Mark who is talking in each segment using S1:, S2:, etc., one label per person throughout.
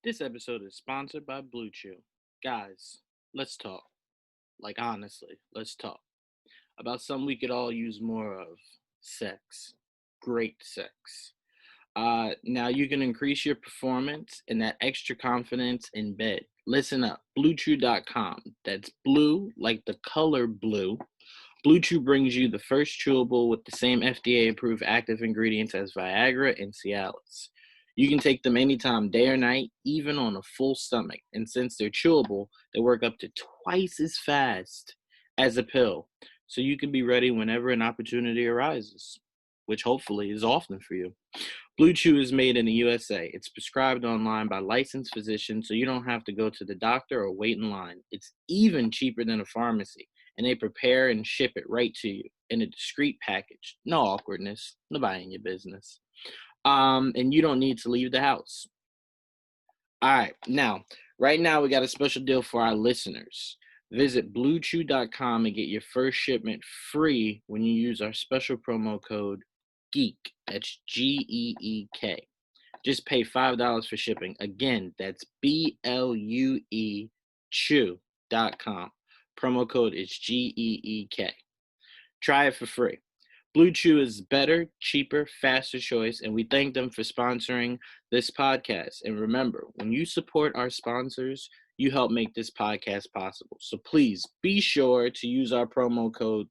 S1: This episode is sponsored by Blue Chew. Guys, let's talk. Like, honestly, let's talk about something we could all use more of: sex. Great sex. Now you can increase your performance and that extra confidence in bed. Listen up, BlueChew.com. That's blue, like the color blue. Blue Chew brings you the first chewable with the same FDA-approved active ingredients as Viagra and Cialis. You can take them anytime, day or night, even on a full stomach. And since they're chewable, they work up to twice as fast as a pill. So you can be ready whenever an opportunity arises, which hopefully is often for you. Blue Chew is made in the USA. It's prescribed online by licensed physicians, so you don't have to go to the doctor or wait in line. It's even cheaper than a pharmacy, and they prepare and ship it right to you in a discreet package. No awkwardness. Nobody in your business. And you don't need to leave the house. All right, right now we got a special deal for our listeners. Visit BlueChew.com and get your first shipment free when you use our special promo code GEEK. That's GEEK. Just pay $5 for shipping. Again, that's BLUE Chew.com. Promo code is GEEK. Try it for free. Blue Chew is better, cheaper, faster choice, and we thank them for sponsoring this podcast. And remember, when you support our sponsors, you help make this podcast possible. So please be sure to use our promo code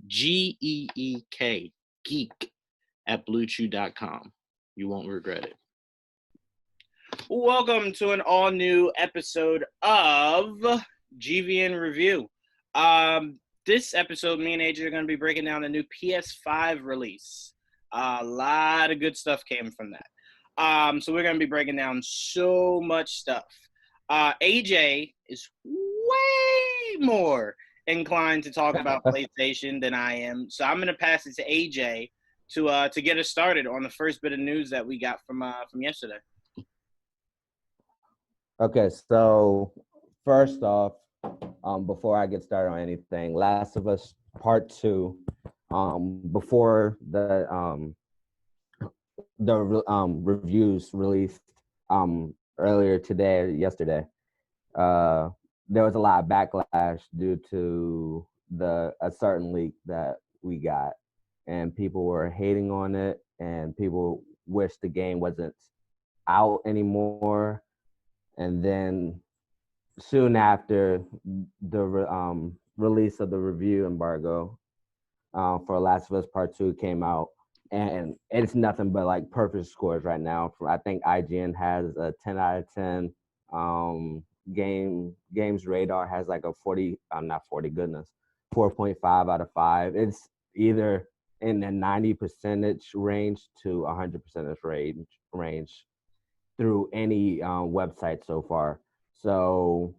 S1: GEEK, Geek, at BlueChew.com. You won't regret it. Welcome to an all-new episode of GVN Review. This episode, me and AJ are going to be breaking down the new PS5 release. A lot of good stuff came from that. So we're going to be breaking down so much stuff. AJ is way more inclined to talk about PlayStation than I am. So I'm going to pass it to AJ to get us started on the first bit of news that we got from yesterday.
S2: Okay, so first off, before I get started on anything, Last of Us Part 2, before the reviews released earlier yesterday, there was a lot of backlash due to a certain leak that we got, and people were hating on it, and people wished the game wasn't out anymore. And then soon after the release of the review embargo for Last of Us Part 2 came out, and it's nothing but like perfect scores right now. I think IGN has a 10 out of 10. Games Radar has like a 4.5 out of 5. It's either in the 90% range to 100% range through any website so far. So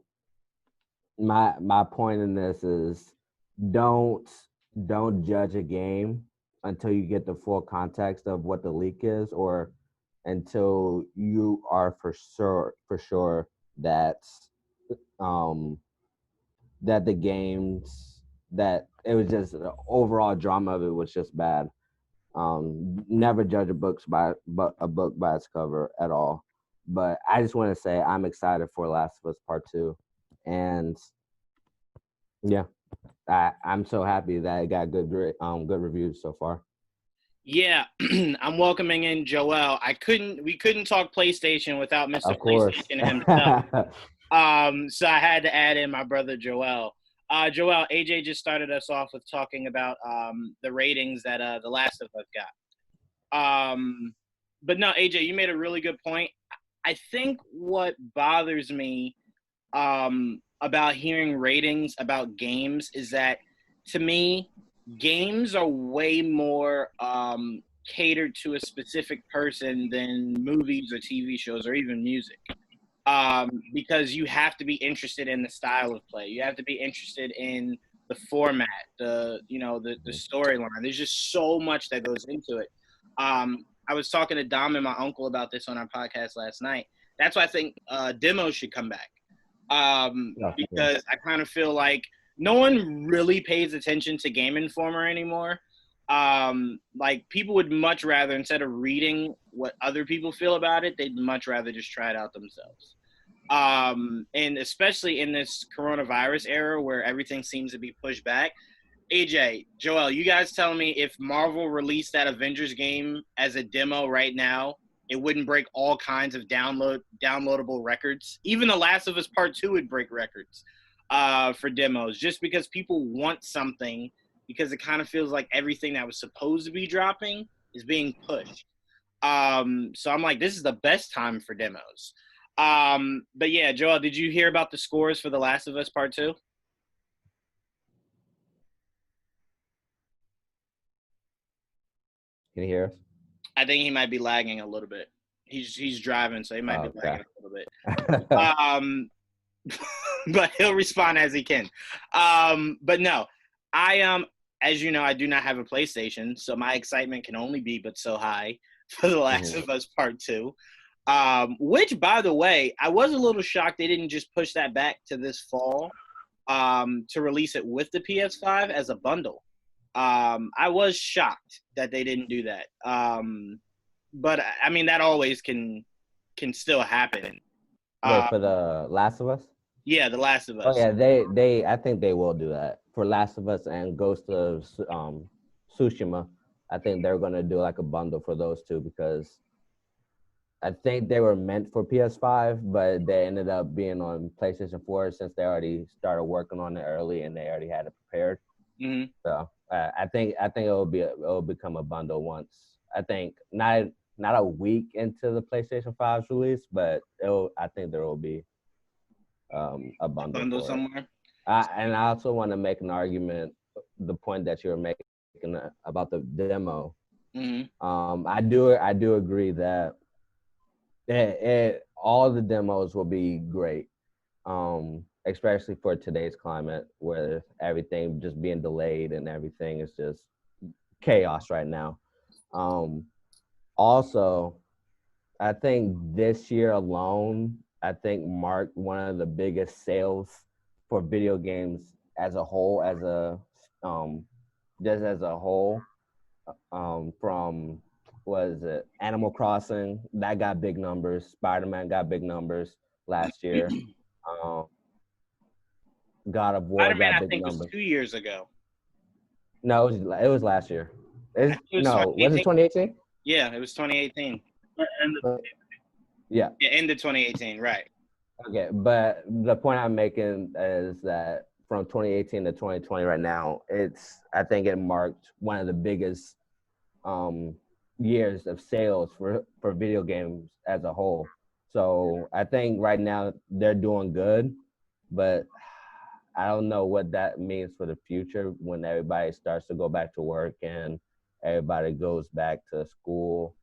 S2: my point in this is don't judge a game until you get the full context of what the leak is, or until you are for sure that that the games, that it was just the overall drama of it was just bad. Never judge a book by its cover at all. But I just want to say I'm excited for Last of Us Part 2, and yeah, I'm so happy that it got good reviews so far.
S1: Yeah, I'm welcoming in Joel. We couldn't talk PlayStation without Mr. PlayStation himself. So I had to add in my brother Joel. Joel, AJ just started us off with talking about the ratings that The Last of Us got. But no, AJ, you made a really good point. I think what bothers me about hearing ratings about games is that, to me, games are way more catered to a specific person than movies or TV shows or even music. Because you have to be interested in the style of play. You have to be interested in the format, the storyline. There's just so much that goes into it. I was talking to Dom and my uncle about this on our podcast last night. That's why I think demos should come back. Because I kind of feel like no one really pays attention to Game Informer anymore. Like people would much rather, instead of reading what other people feel about it, they'd much rather just try it out themselves. And especially in this coronavirus era where everything seems to be pushed back. AJ, Joel, you guys telling me if Marvel released that Avengers game as a demo right now, it wouldn't break all kinds of downloadable records? Even The Last of Us Part 2 would break records for demos, just because people want something, because it kind of feels like everything that was supposed to be dropping is being pushed. So I'm like, this is the best time for demos. But yeah, Joel, did you hear about the scores for The Last of Us Part 2?
S2: Can you hear us?
S1: I think he might be lagging a little bit. He's driving, so he might be
S2: Okay.
S1: lagging a little bit. But he'll respond as he can. But no, as you know, I do not have a PlayStation, so my excitement can only be but so high for The Last of Us Part 2. Which, by the way, I was a little shocked they didn't just push that back to this fall to release it with the PS5 as a bundle. I was shocked that they didn't do that. But I mean, that always can still happen.
S2: Wait, for The Last of Us?
S1: Yeah, The Last of Us.
S2: Oh yeah, I think they will do that for Last of Us and Ghost of Tsushima. I think they're gonna do like a bundle for those two because I think they were meant for PS5, but they ended up being on PlayStation 4 since they already started working on it early and they already had it prepared.
S1: Mm-hmm.
S2: So I think it'll become a bundle once. I think not a week into the PlayStation 5's release, but I think there will be a bundle for
S1: somewhere.
S2: And I also want to make an argument, the point that you were making about the demo.
S1: Mm-hmm.
S2: I do agree that all the demos will be great, especially for today's climate where everything just being delayed and everything is just chaos right now. Also, I think this year alone, I think marked one of the biggest sales for video games as a whole, just as a whole, from was it Animal Crossing that got big numbers, Spider-Man got big numbers last year, God of War
S1: Spider-Man,
S2: got
S1: I
S2: big
S1: think,
S2: numbers.
S1: was 2 years ago.
S2: No, it was last year. Was it 2018?
S1: Yeah, it was 2018.
S2: Yeah,
S1: end of 2018, right?
S2: Okay, but the point I'm making is that from 2018 to 2020 right now, I think it marked one of the biggest years of sales for video games as a whole. So I think right now they're doing good, but I don't know what that means for the future when everybody starts to go back to work and everybody goes back to school.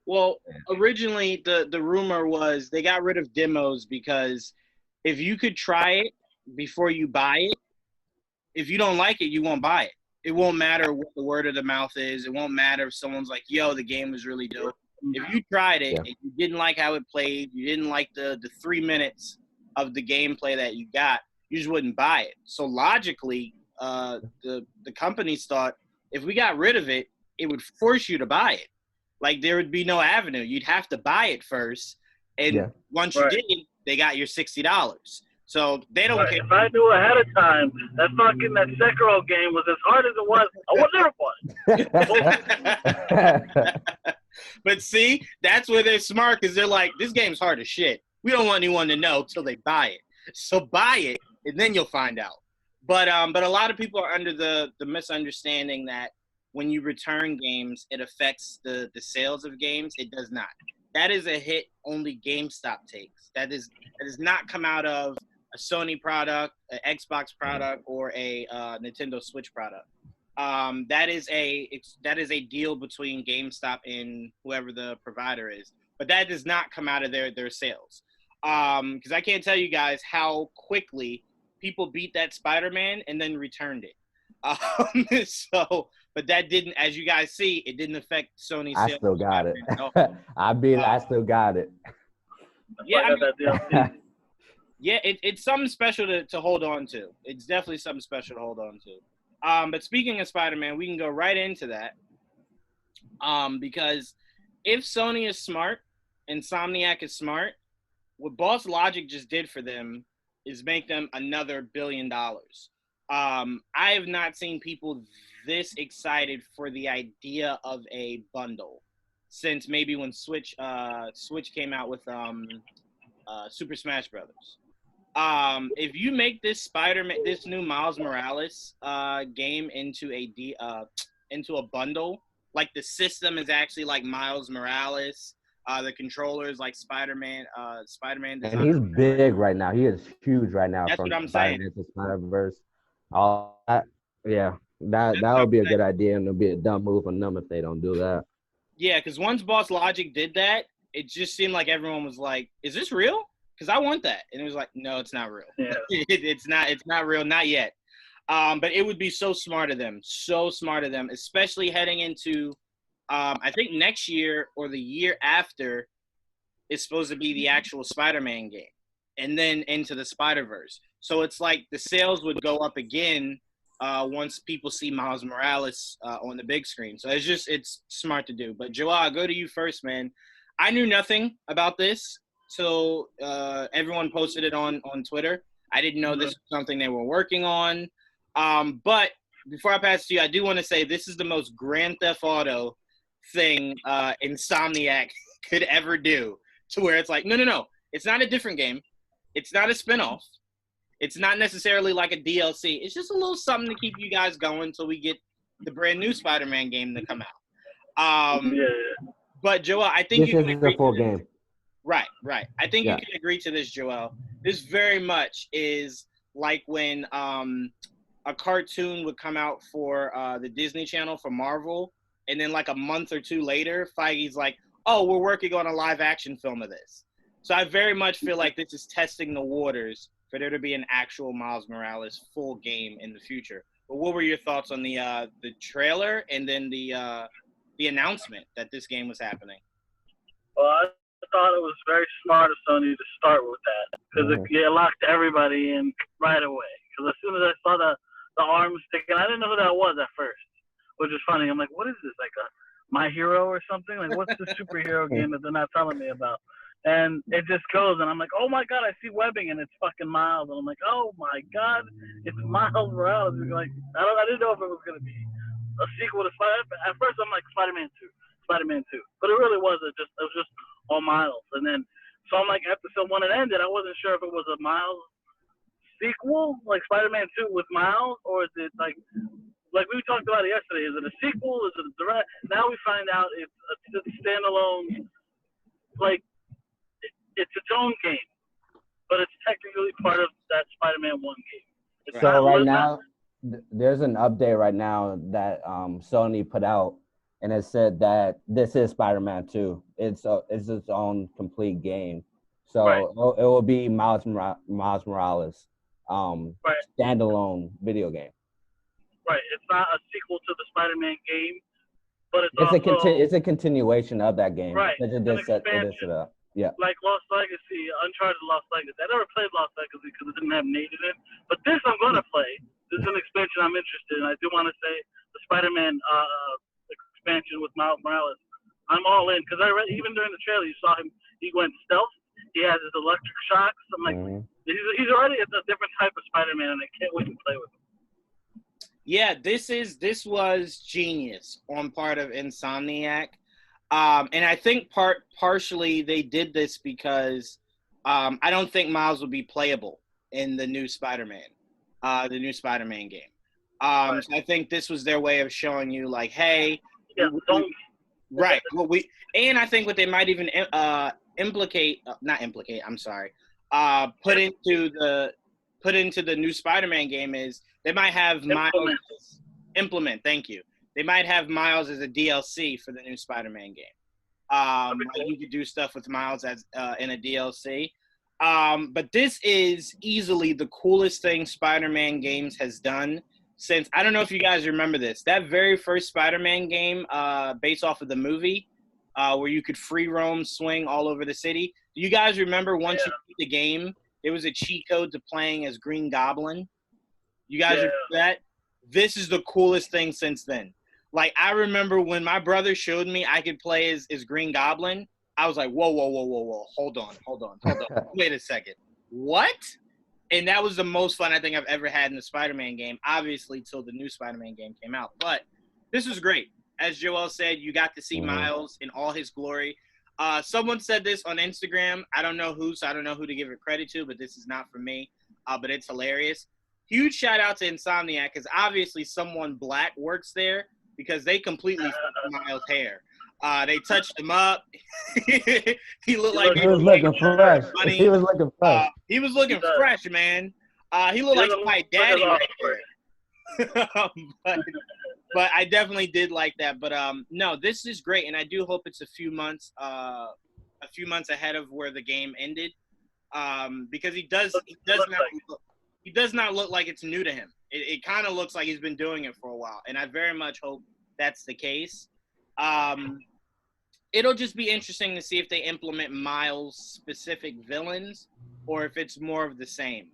S1: Well, originally the rumor was they got rid of demos because if you could try it before you buy it, if you don't like it, you won't buy it. It won't matter what the word of the mouth is. It won't matter if someone's like, yo, the game was really dope. If you tried it and you didn't like how it played, you didn't like the 3 minutes of the gameplay that you got, you just wouldn't buy it. So logically, the companies thought if we got rid of it, it would force you to buy it. Like there would be no avenue. You'd have to buy it first. And once you did, they got your $60. So they don't care.
S3: If I knew ahead of time that Sekiro game was as hard as it was, I would never
S1: bought. But see, that's where they're smart because they're like, this game's hard as shit. We don't want anyone to know till they buy it. So buy it, and then you'll find out. But a lot of people are under the misunderstanding that when you return games, it affects the sales of games. It does not. That is a hit only GameStop takes. That does not come out of a Sony product, an Xbox product, or a Nintendo Switch product. That is a deal between GameStop and whoever the provider is. But that does not come out of their sales. Because I can't tell you guys how quickly people beat that Spider-Man and then returned it. But that didn't, as you guys see, it didn't affect Sony's sales.
S2: I still got it. I still got it.
S1: Yeah, yeah, it's something special to hold on to. It's definitely something special to hold on to. But speaking of Spider-Man, we can go right into that. Because if Sony is smart, Insomniac is smart, what Boss Logic just did for them is make them another $1 billion. I have not seen people this excited for the idea of a bundle since maybe when Switch came out with Super Smash Brothers. If you make this this new Miles Morales game into a bundle, like the system is actually like Miles Morales, the controllers like Spider-Man design.
S2: And he's big right now. He is huge right now.
S1: That's
S2: From
S1: what I'm saying.
S2: Spider-Man to Spider-Verse. All that, yeah, that
S1: That's
S2: would be a good idea, and it'll be a dumb move on them if they don't do that.
S1: Yeah, because once Boss Logic did that, it just seemed like everyone was like, "Is this real?" Because I want that, and it was like, "No, it's not real.
S3: Yeah.
S1: It's not real, not yet." But it would be so smart of them, especially heading into, I think next year or the year after is supposed to be the actual Spider-Man game, and then into the Spider-Verse. So it's like the sales would go up again once people see Miles Morales on the big screen. So it's smart to do. But Joel, I'll go to you first, man. I knew nothing about this, so everyone posted it on Twitter. I didn't know this was something they were working on. But before I pass to you, I do want to say this is the most Grand Theft Auto thing Insomniac could ever do, to where it's like, no, it's not a different game. It's not a spinoff. It's not necessarily like a DLC. It's just a little something to keep you guys going until we get the brand new Spider-Man game to come out. But Joel, I think
S2: this is a full game.
S1: Right. I think you can agree to this, Joel. This very much is like when a cartoon would come out for the Disney Channel for Marvel, and then like a month or two later, Feige's like, "Oh, we're working on a live-action film of this." So I very much feel like this is testing the waters for there to be an actual Miles Morales full game in the future. But what were your thoughts on the trailer and then the announcement that this game was happening?
S3: Well, I thought it was very smart of Sony to start with that because it locked everybody in right away. Because as soon as I saw the arms sticking, I didn't know who that was at first, which is funny. I'm like, what is this? Like a My Hero or something? Like, what's the superhero game that they're not telling me about? And it just goes, and I'm like, oh my god, I see webbing, and it's fucking Miles, and I'm like, oh my god, it's Miles Morales. And like, I didn't know if it was gonna be a sequel to Spider-Man. At first, I'm like Spider-Man 2, but it really wasn't. It was just all Miles, and then so I'm like, episode 1 it ended, I wasn't sure if it was a Miles sequel, like Spider-Man 2 with Miles, or is it like we talked about it yesterday? Is it a sequel? Is it a direct? Now we find out it's a standalone, like. It's its own game, but it's technically part of that Spider-Man 1 game.
S2: So right now, there's an update right now that Sony put out, and it said that this is Spider-Man 2. It's its own complete game. So it will be Miles Morales, standalone video game.
S3: Right. It's not a sequel to the Spider-Man game, but it's
S2: a continuation of that game.
S3: Right.
S2: It is set up. Yeah.
S3: Like Lost Legacy, Uncharted Lost Legacy. I never played Lost Legacy because it didn't have Nate in it. But this I'm going to play. This is an expansion I'm interested in. I do want to say the Spider-Man expansion with Miles Morales. I'm all in because even during the trailer, you saw him. He went stealth. He has his electric shocks. I'm like, he's already a different type of Spider-Man, and I can't wait to play with him.
S1: Yeah, this was genius on part of Insomniac. And I think partially they did this because I don't think Miles would be playable in the new Spider-Man game. So I think this was their way of showing you, like, hey, right. Well, and I think what they might even put into the new Spider-Man game is they might have Miles implement. Thank you. They might have Miles as a DLC for the new Spider-Man game. Like you could do stuff with Miles as in a DLC. But this is easily the coolest thing Spider-Man games has done since, I don't know if you guys remember this, that very first Spider-Man game based off of the movie where you could free roam, swing all over the city. Do you guys remember once you beat the game, there was a cheat code to playing as Green Goblin? You guys remember that? this is the coolest thing since then. Like, I remember when my brother showed me I could play as Green Goblin, I was like, whoa. Hold on. Wait a second. What? And that was the most fun I think I've ever had in a Spider-Man game, obviously, till the new Spider-Man game came out. But this was great. As Joel said, you got to see Miles in all his glory. Someone said this on Instagram. I don't know who, so I don't know who to give it credit to, but this is not for me. But it's hilarious. Huge shout out to Insomniac, because obviously someone black works there, because they completely fucked Miles' hair. They touched him up. He looked like
S2: he was looking fresh. He was looking fresh.
S1: He was looking fresh, man. He looked like my daddy right there. but I definitely did like that. But no, this is great, and I do hope it's a few months ahead of where the game ended, because he does not look like it's new to him. It kind of looks like he's been doing it for a while, and I very much hope that's the case. It'll just be interesting to see if they implement Miles' specific villains or if it's more of the same.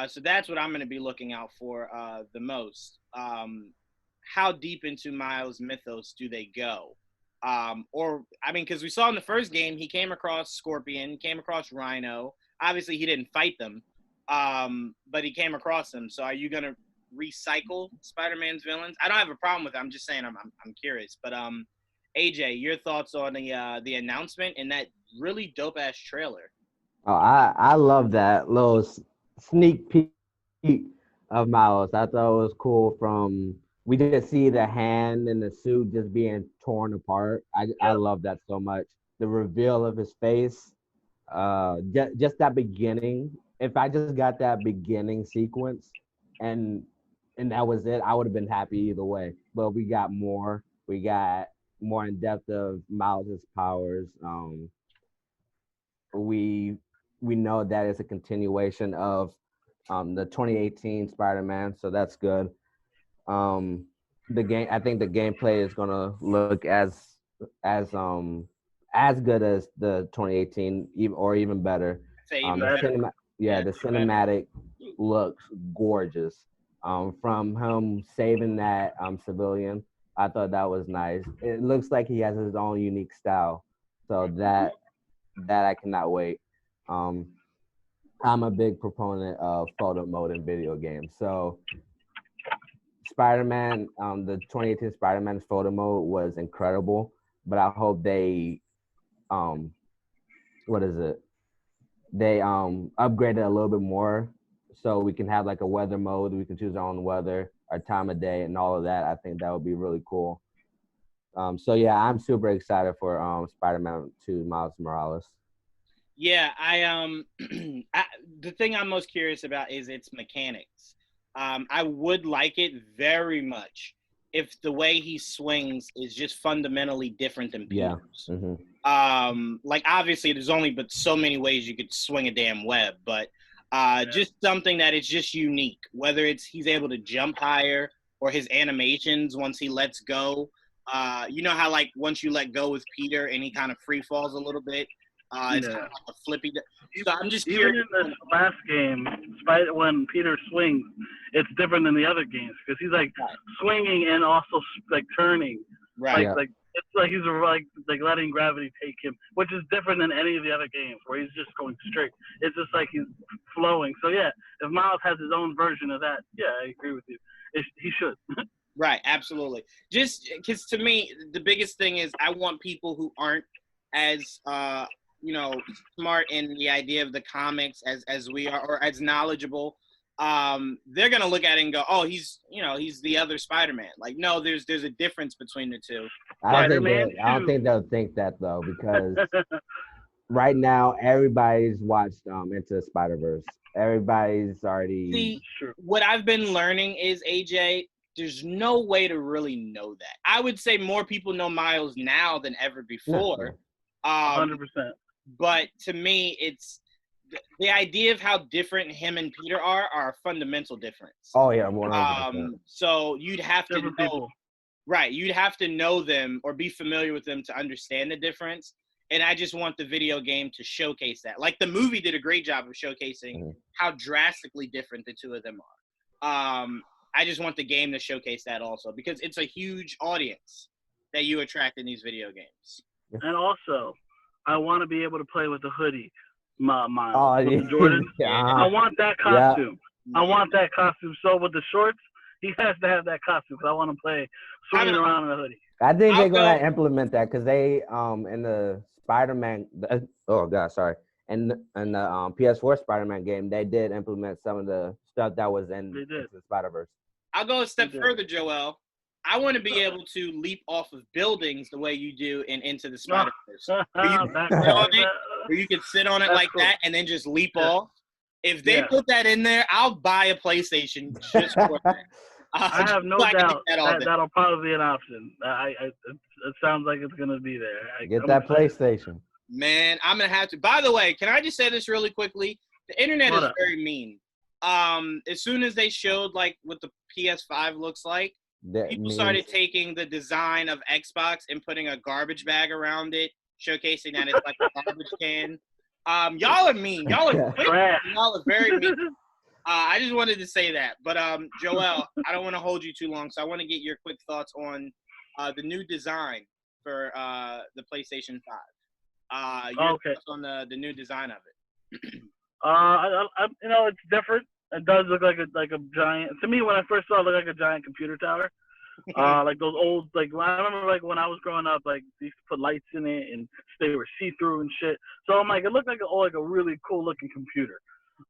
S1: So that's what I'm going to be looking out for the most. How deep into Miles' mythos do they go? Because we saw in the first game, he came across Scorpion, came across Rhino. Obviously, he didn't fight them, but he came across them. So are you going to recycle Spider-Man's villains? I don't have a problem with it. I'm just saying I'm curious. But AJ, your thoughts on the announcement and that really dope-ass trailer?
S2: Oh, I love that little sneak peek of Miles. I thought it was cool. We did see the hand and the suit just being torn apart. I love that so much. The reveal of his face, just that beginning. If I just got that beginning sequence and that was it, I would have been happy either way. But we got more. We got more in depth of Miles' powers. We know that it's a continuation of the 2018 Spider-Man, so that's good. The game, I think the gameplay is gonna look as good as the 2018, or even better. The cinematic looks gorgeous. From him saving that civilian, I thought that was nice. It looks like he has his own unique style, so that I cannot wait. I'm a big proponent of photo mode in video games. So Spider-Man, the 2018 Spider-Man photo mode was incredible, but I hope they, They upgraded a little bit more, so we can have like a weather mode. We can choose our own weather, our time of day, and all of that. I think that would be really cool. So yeah, I'm super excited for Spider-Man 2 Miles Morales.
S1: Yeah, the thing I'm most curious about is its mechanics. I would like it very much if the way he swings is just fundamentally different than Peter's.
S2: Yeah. Mm-hmm.
S1: Like obviously there's only but so many ways you could swing a damn web, but just something that is just unique, whether it's he's able to jump higher or his animations once he lets go. You know how like once you let go with Peter and he kind of free falls a little bit. It's kind of like a flippy. So I'm just curious.
S3: Even in this last game, when Peter swings, it's different than the other games because he's like swinging and also like turning.
S1: Right.
S3: Like it's like he's like letting gravity take him, which is different than any of the other games where he's just going straight. It's just like he's flowing. So yeah, if Miles has his own version of that, yeah, I agree with you. He should.
S1: Right. Absolutely. Just because to me, the biggest thing is I want people who aren't as smart in the idea of the comics as we are, or as knowledgeable. They're gonna look at it and go, "Oh, he's the other Spider-Man." Like, no, there's a difference between the two.
S2: I don't think they'll think that though, because right now everybody's watched Into the Spider-Verse. Everybody's already.
S1: See, what I've been learning is AJ. There's no way to really know that. I would say more people know Miles now than ever before.
S3: 100%.
S1: But to me, it's the idea of how different him and Peter are a fundamental difference.
S2: Oh yeah, 100%.
S1: So you'd have to
S3: Different
S1: know,
S3: people.
S1: right? You'd have to know them or be familiar with them to understand the difference. And I just want the video game to showcase that. Like the movie did a great job of showcasing how drastically different the two of them are. I just want the game to showcase that also because it's a huge audience that you attract in these video games.
S3: And also, I want to be able to play with the hoodie, Miles,
S2: Oh,
S3: with the Jordan. I want that costume. I want that costume. So with the shorts, he has to have that costume because I want to play swinging around in a hoodie.
S2: I think they're gonna implement that because they in the Spider-Man. In the PS4 Spider-Man game, they did implement some of the stuff that was in the Spider-Verse.
S1: I'll go a step further, Joel. I want to be able to leap off of buildings the way you do in Into the Spider-Verse. Where you can sit on it like that and then just leap off. If they put that in there, I'll buy a PlayStation just for that.
S3: I have no doubt that'll probably be an option. It sounds like it's going to be there.
S2: Get that PlayStation.
S1: Man, I'm going to have to. By the way, can I just say this really quickly? The internet is very mean. As soon as they showed like what the PS5 looks like, people started taking the design of Xbox and putting a garbage bag around it, showcasing that it's like a garbage can. Y'all are mean. Y'all are quick. Y'all are very mean. I just wanted to say that. But Joel, I don't want to hold you too long, so I want to get your quick thoughts on the new design for the PlayStation 5. Your thoughts on the new design of it.
S3: It's different. It does look like a giant. To me, when I first saw it, looked like a giant computer tower. Like those old, like I remember, like when I was growing up, like they used to put lights in it and they were see-through and shit. So I'm like, it looked like a really cool-looking computer.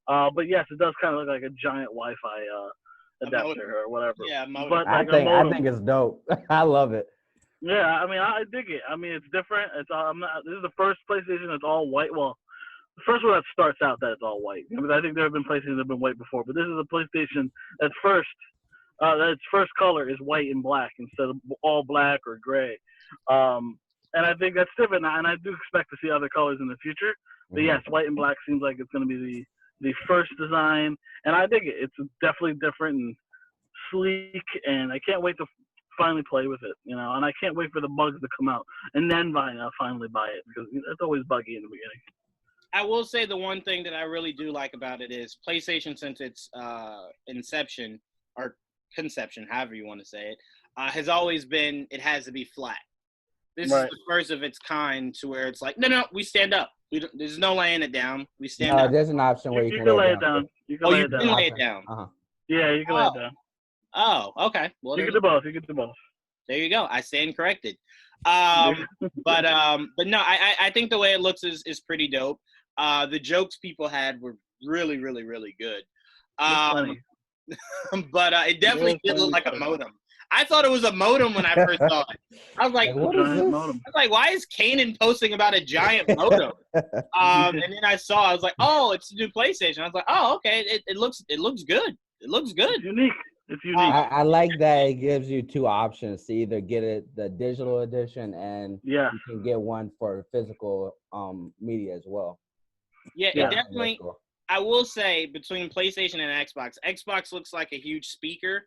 S3: But yes, it does kind of look like a giant Wi-Fi adapter or whatever.
S1: Yeah,
S3: but
S2: I think it's dope. I love it.
S3: Yeah, I mean, I dig it. I mean, it's different. This is the first PlayStation that's all white. Well, the first one that starts out that it's all white. I mean, I think there have been PlayStations that have been white before, but this is a PlayStation that's first. Its first color is white and black instead of all black or gray. And I think that's different. And I do expect to see other colors in the future. But yes, white and black seems like it's going to be the first design. And I dig it. It's definitely different and sleek. And I can't wait to finally play with it, And I can't wait for the bugs to come out and then finally buy it because it's always buggy in the beginning.
S1: I will say the one thing that I really do like about it is PlayStation, since its inception or conception, however you want to say it, has always been it has to be flat. This is the first of its kind to where it's like, no, we stand up. There's no laying it down. We stand up.
S2: There's an option where you can lay it down.
S3: You can lay it down.
S2: Uh-huh.
S3: Yeah, you can lay it down.
S1: Oh, okay. Well,
S3: you can do both.
S1: There you go. I stand corrected. But no, I think the way it looks is pretty dope. The jokes people had were really, really, really good. But it definitely did look like a modem. I thought it was a modem when I first saw it. I was like,
S3: what is this? Modem?
S1: I was like, why is Kanan posting about a giant modem? And then I was like, oh, it's a new PlayStation. I was like, oh, okay. It looks good. It looks good.
S3: It's unique.
S2: I like that it gives you two options to either get the digital edition and you can get one for physical media as well.
S1: Yeah, it definitely. Cool. I will say between PlayStation and Xbox looks like a huge speaker,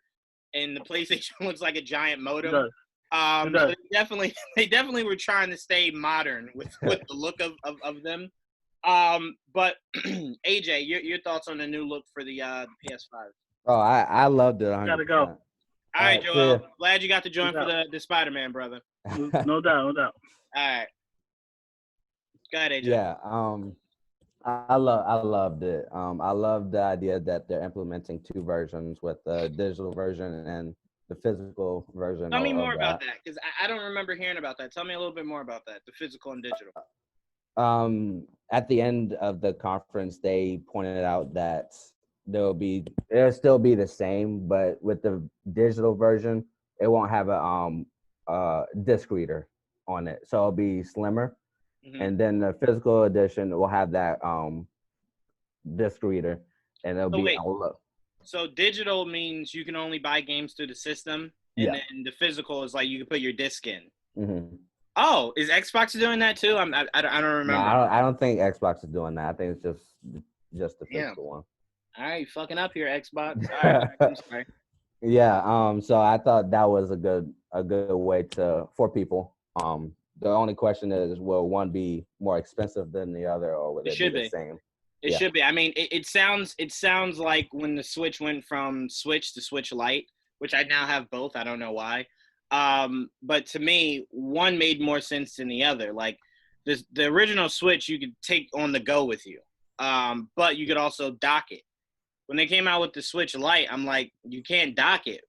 S1: and the PlayStation looks like a giant modem.
S3: It does.
S1: So they definitely were trying to stay modern with the look of them. But AJ, your thoughts on the new look for the PS5?
S2: Oh, I loved it. 100%.
S3: Gotta go.
S1: All right, Joel. Glad you got to join for the Spider-Man, brother.
S3: No doubt.
S1: All right. Go ahead, AJ.
S2: Yeah. I loved it. I love the idea that they're implementing two versions with the digital version and the physical version.
S1: Tell me more about that because I don't remember hearing about that. Tell me a little bit more about that, the physical and digital.
S2: At the end of the conference, they pointed out that it'll still be the same, but with the digital version, it won't have a disc reader on it, so it'll be slimmer. Mm-hmm. And then the physical edition will have that disc reader, and it'll be low.
S1: So digital means you can only buy games through the system, and then the physical is like you can put your disc in.
S2: Mm-hmm.
S1: Oh, is Xbox doing that too? I don't remember.
S2: No, I don't think Xbox is doing that. I think it's just the physical one.
S1: All right, you fucking up here, Xbox. All right, I'm sorry.
S2: Yeah. So I thought that was a good way for people. The only question is, will one be more expensive than the other, or will it be the same?
S1: It should be. I mean, it sounds like when the Switch went from Switch to Switch Lite, which I now have both. I don't know why. But to me, one made more sense than the other. Like the original Switch, you could take on the go with you, but you could also dock it. When they came out with the Switch Lite, I'm like, you can't dock it.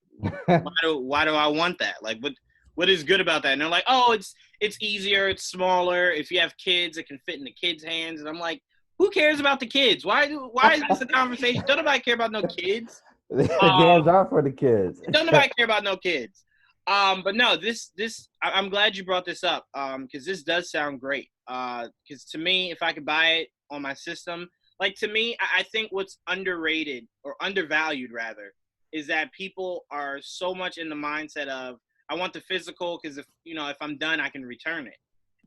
S1: Why do I want that? Like, what is good about that? And they're like, oh, it's easier, it's smaller. If you have kids, it can fit in the kids' hands. And I'm like, who cares about the kids? Why is this a conversation? Don't nobody care about no kids.
S2: The games are for the kids.
S1: Don't nobody care about no kids. But no, I'm glad you brought this up. Because this does sound great. Because to me, if I could buy it on my system, like to me, I think what's underrated or undervalued rather is that people are so much in the mindset of I want the physical because if I'm done, I can return it.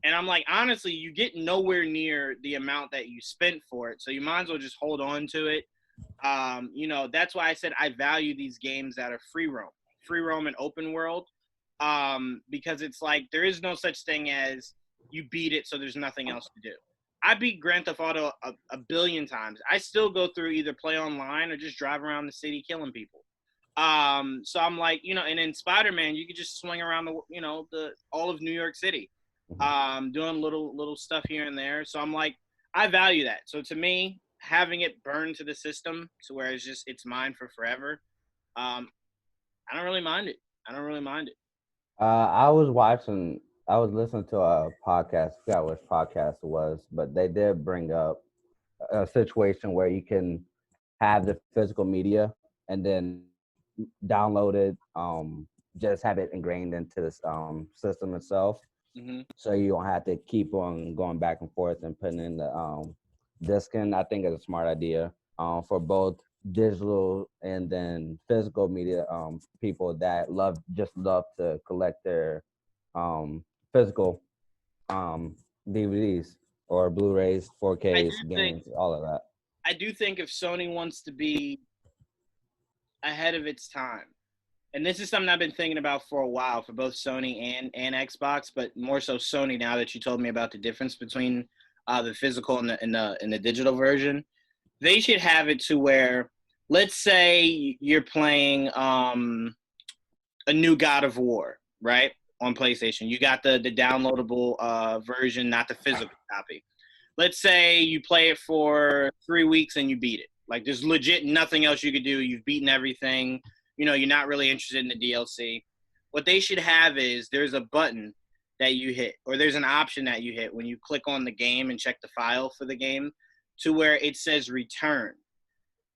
S1: And I'm like, honestly, you get nowhere near the amount that you spent for it. So you might as well just hold on to it. That's why I said I value these games that are free roam and open world. Because it's like there is no such thing as you beat it, so there's nothing else to do. I beat Grand Theft Auto a billion times. I still go through either play online or just drive around the city killing people. So I'm like, and in Spider-Man, you could just swing around the all of New York City. Doing little stuff here and there. So I'm like, I value that. So to me, having it burned to the system to where it's mine for forever. I don't really mind it.
S2: I was listening to a podcast. I forgot which podcast it was, but they did bring up a situation where you can have the physical media and then download it, just have it ingrained into the system itself.
S1: Mm-hmm.
S2: So you don't have to keep on going back and forth and putting in the disc in. I think it's a smart idea for both digital and then physical media people that love to collect their physical DVDs or Blu-rays, 4Ks, games, all of that.
S1: I do think if Sony wants to be ahead of its time, and this is something I've been thinking about for a while for both Sony and Xbox, but more so Sony now that you told me about the difference between the physical and the digital version. They should have it to where, let's say you're playing a new God of War, right, on PlayStation. You got the downloadable version, not the physical copy. Let's say you play it for 3 weeks and you beat it. Like there's legit nothing else you could do. You've beaten everything. You're not really interested in the DLC. What they should have is there's a button that you hit, or there's an option that you hit when you click on the game and check the file for the game to where it says return.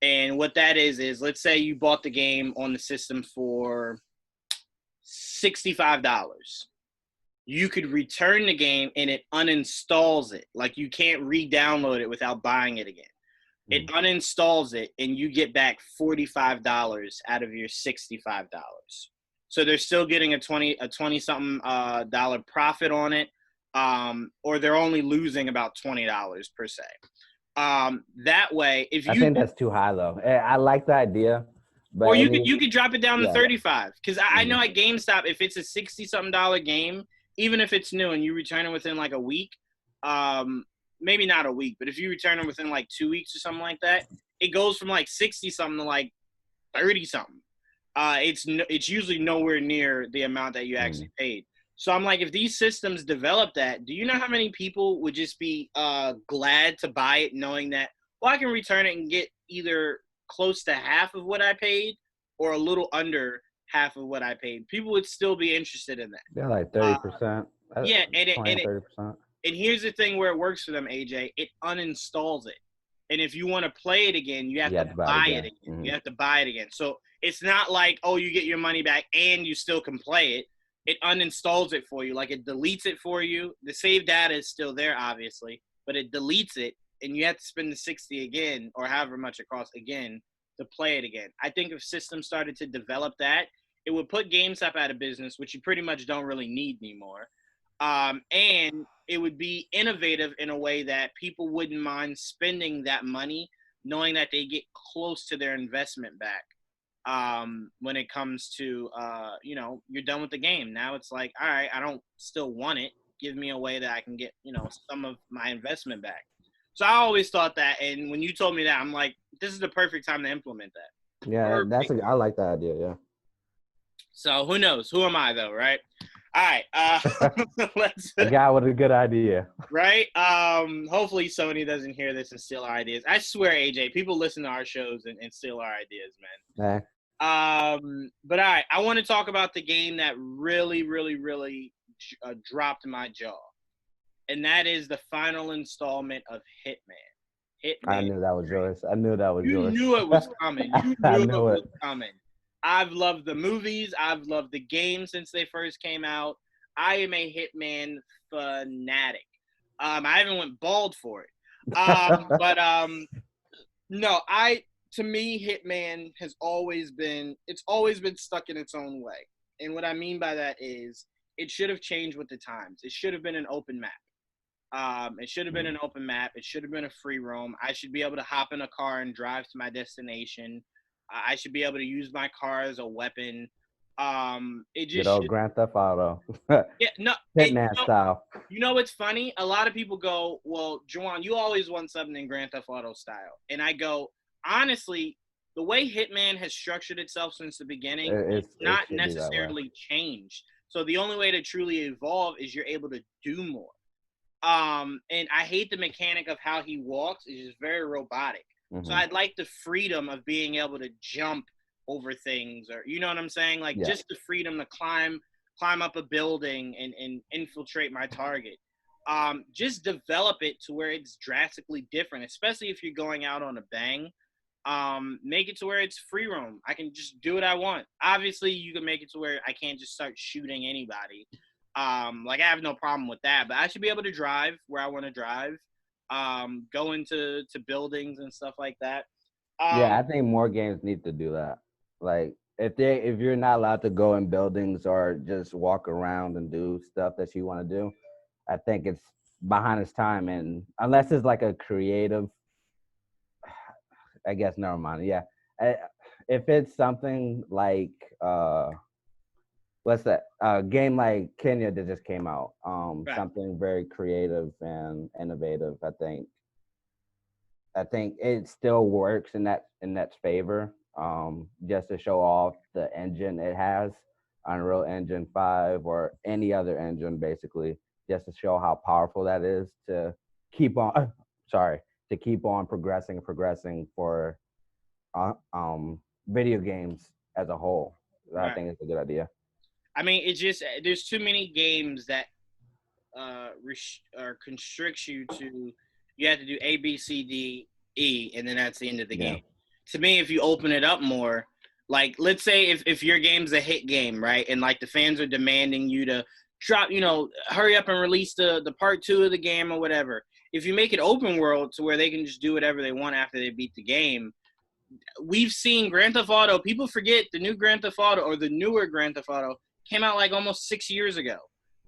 S1: And what that is let's say you bought the game on the system for $65. You could return the game and it uninstalls it. Like you can't re-download it without buying it again. It uninstalls it, and you get back $45 out of your $65. So they're still getting a 20-something dollar profit on it, or they're only losing about $20 per se. That way, I
S2: think that's too high though. I like the idea, but
S1: or you could drop it down to 35. Because I know at GameStop, if it's a $60-something dollar game, even if it's new and you return it within like a week, maybe not a week, but if you return them within like 2 weeks or something like that, it goes from like 60-something to like 30-something. It's usually nowhere near the amount that you actually paid. So I'm like, if these systems develop that, do you know how many people would just be glad to buy it knowing that, well, I can return it and get either close to half of what I paid or a little under half of what I paid? People would still be interested in that.
S2: Yeah, like 30%.
S1: Yeah,
S2: 30%.
S1: And here's the thing where it works for them, AJ. It uninstalls it. And if you want to play it again, you have to buy it again. Mm-hmm. You have to buy it again. So it's not like, oh, you get your money back and you still can play it. It uninstalls it for you. Like it deletes it for you. The save data is still there, obviously, but it deletes it. And you have to spend the $60 again or however much it costs again to play it again. I think if systems started to develop that, it would put GameStop out of business, which you pretty much don't really need anymore. And it would be innovative in a way that people wouldn't mind spending that money knowing that they get close to their investment back. When it comes to, you're done with the game. Now it's like, all right, I don't still want it. Give me a way that I can get, some of my investment back. So I always thought that, and when you told me that, I'm like, this is the perfect time to implement that.
S2: Yeah,
S1: Perfect.
S2: I like that idea. Yeah.
S1: So who knows? Who am I though, right? All right, let's.
S2: A guy with a good idea.
S1: Right. Hopefully Sony doesn't hear this and steal our ideas. I swear, AJ, people listen to our shows and steal our ideas, man. But all right, I want to talk about the game that really, really, really dropped my jaw, and that is the final installment of Hitman. Hitman.
S2: I knew that was yours. I knew that was yours.
S1: You knew it was coming. You
S2: I
S1: knew it
S2: knew
S1: was coming. I've loved the movies. I've loved the game since they first came out. I am a Hitman fanatic. I haven't went bald for it. But no, to me, Hitman has always been stuck in its own way. And what I mean by that is it should have changed with the times. It should have been an open map. It should have been an open map. It should have been a free roam. I should be able to hop in a car and drive to my destination. I should be able to use my car as a weapon. It just
S2: good old Grand Theft Auto.
S1: yeah, no,
S2: Hitman style.
S1: You know what's funny? A lot of people go, well, Juwaan, you always want something in Grand Theft Auto style. And I go, honestly, the way Hitman has structured itself since the beginning, it's not necessarily changed. So the only way to truly evolve is you're able to do more. And I hate the mechanic of how he walks. It's just very robotic. Mm-hmm. So I'd like the freedom of being able to jump over things, or you know what I'm saying? Like just the freedom to climb up a building and infiltrate my target. Just develop it to where it's drastically different, especially if you're going out on a bang. Make it to where it's free roam. I can just do what I want. Obviously, you can make it to where I can't just start shooting anybody. Like I have no problem with that, but I should be able to drive where I want to drive. Go into buildings and stuff like that.
S2: Yeah, I think more games need to do that. Like if you're not allowed to go in buildings or just walk around and do stuff that you want to do, I think it's behind its time. And unless it's like a creative, I guess never mind. Yeah, if it's something like what's that game like Kenya that just came out, right. Something very creative and innovative. I think it still works in that favor. Just to show off the engine it has, Unreal Engine 5 or any other engine, basically, just to show how powerful that is to keep on progressing for video games as a whole. Right. I think it's a good idea.
S1: I mean, it's just there's too many games that constricts you to you have to do A, B, C, D, E, and then that's the end of the game. To me, if you open it up more, like let's say if your game's a hit game, right, and like the fans are demanding you to drop, hurry up and release the part 2 of the game or whatever. If you make it open world to where they can just do whatever they want after they beat the game, we've seen Grand Theft Auto. People forget the new Grand Theft Auto or the newer Grand Theft Auto came out like almost 6 years ago,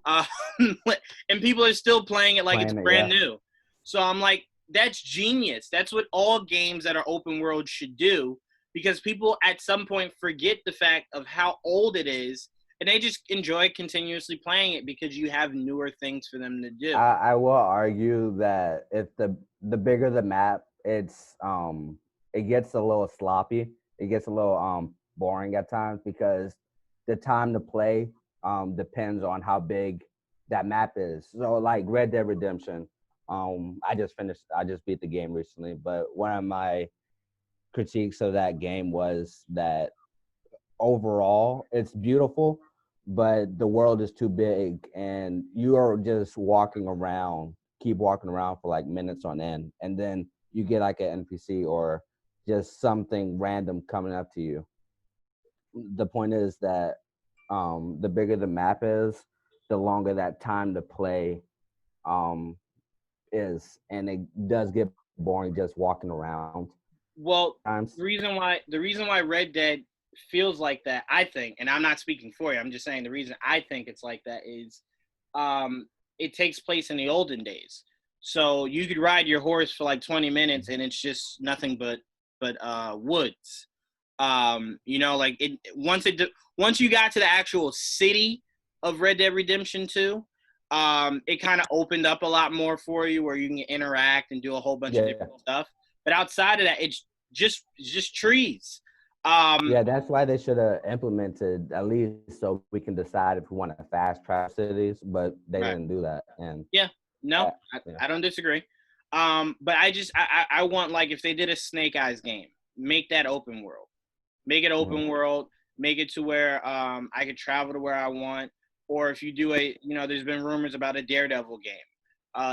S1: and people are still playing it like it's brand new. So I'm like, that's genius. That's what all games that are open world should do, because people at some point forget the fact of how old it is, and they just enjoy continuously playing it because you have newer things for them to do.
S2: I will argue that if the bigger the map, it gets a little sloppy. It gets a little boring at times because the time to play depends on how big that map is. So like Red Dead Redemption. I just beat the game recently, but one of my critiques of that game was that overall it's beautiful, but the world is too big and you are just keep walking around for like minutes on end, and then you get like an NPC or just something random coming up to you. The point is that the bigger the map is, the longer that time to play is, and it does get boring just walking around.
S1: Well, the reason why Red Dead feels like that, I think, and I'm not speaking for you, I'm just saying the reason I think it's like that is it takes place in the olden days. So you could ride your horse for like 20 minutes and it's just nothing but woods. Like once you got to the actual city of Red Dead Redemption 2, it kind of opened up a lot more for you where you can interact and do a whole bunch of different stuff. But outside of that, it's just trees.
S2: Yeah, that's why they should have implemented at least so we can decide if we want to fast track cities, but they didn't do that. And
S1: I don't disagree. But I want, like, if they did a Snake Eyes game, make that open world. Make it open world. Make it to where I could travel to where I want. Or if you do there's been rumors about a Daredevil game.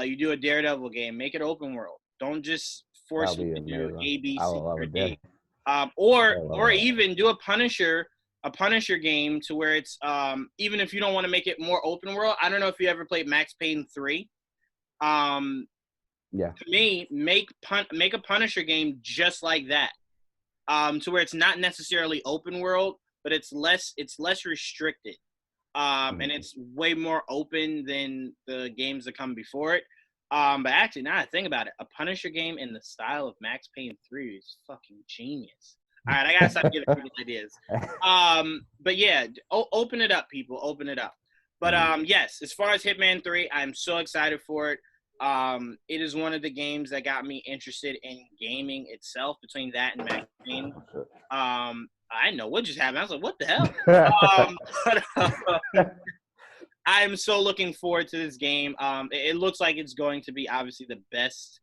S1: You do a Daredevil game, make it open world. Don't just force me to do A, B, C, or D. Or even do a Punisher game to where it's even if you don't want to make it more open world. I don't know if you ever played Max Payne 3. To me, make a Punisher game just like that. To where it's not necessarily open world, but it's less restricted. And it's way more open than the games that come before it. But actually, now I think about it, a Punisher game in the style of Max Payne 3 is fucking genius. All right, I gotta stop giving people ideas. But yeah, open it up, people. Open it up. But yes, as far as Hitman 3, I'm so excited for it. It is one of the games that got me interested in gaming itself. Between that and Max Payne, I know what just happened. I was like, what the hell? I'm so looking forward to this game. It looks like it's going to be obviously the best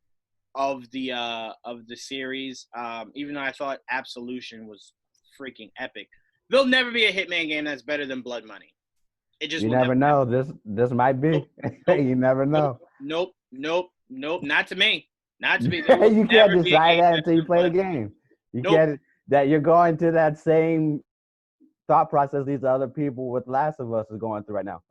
S1: of the series. Even though I thought Absolution was freaking epic, there'll never be a Hitman game that's better than Blood Money. It just
S2: you never know. This might be. Nope. You never know.
S1: Nope. Not to me. Not to me.
S2: You can't decide that until you play the game. You can't. That you're going to that same thought process these other people with Last of Us is going through right now.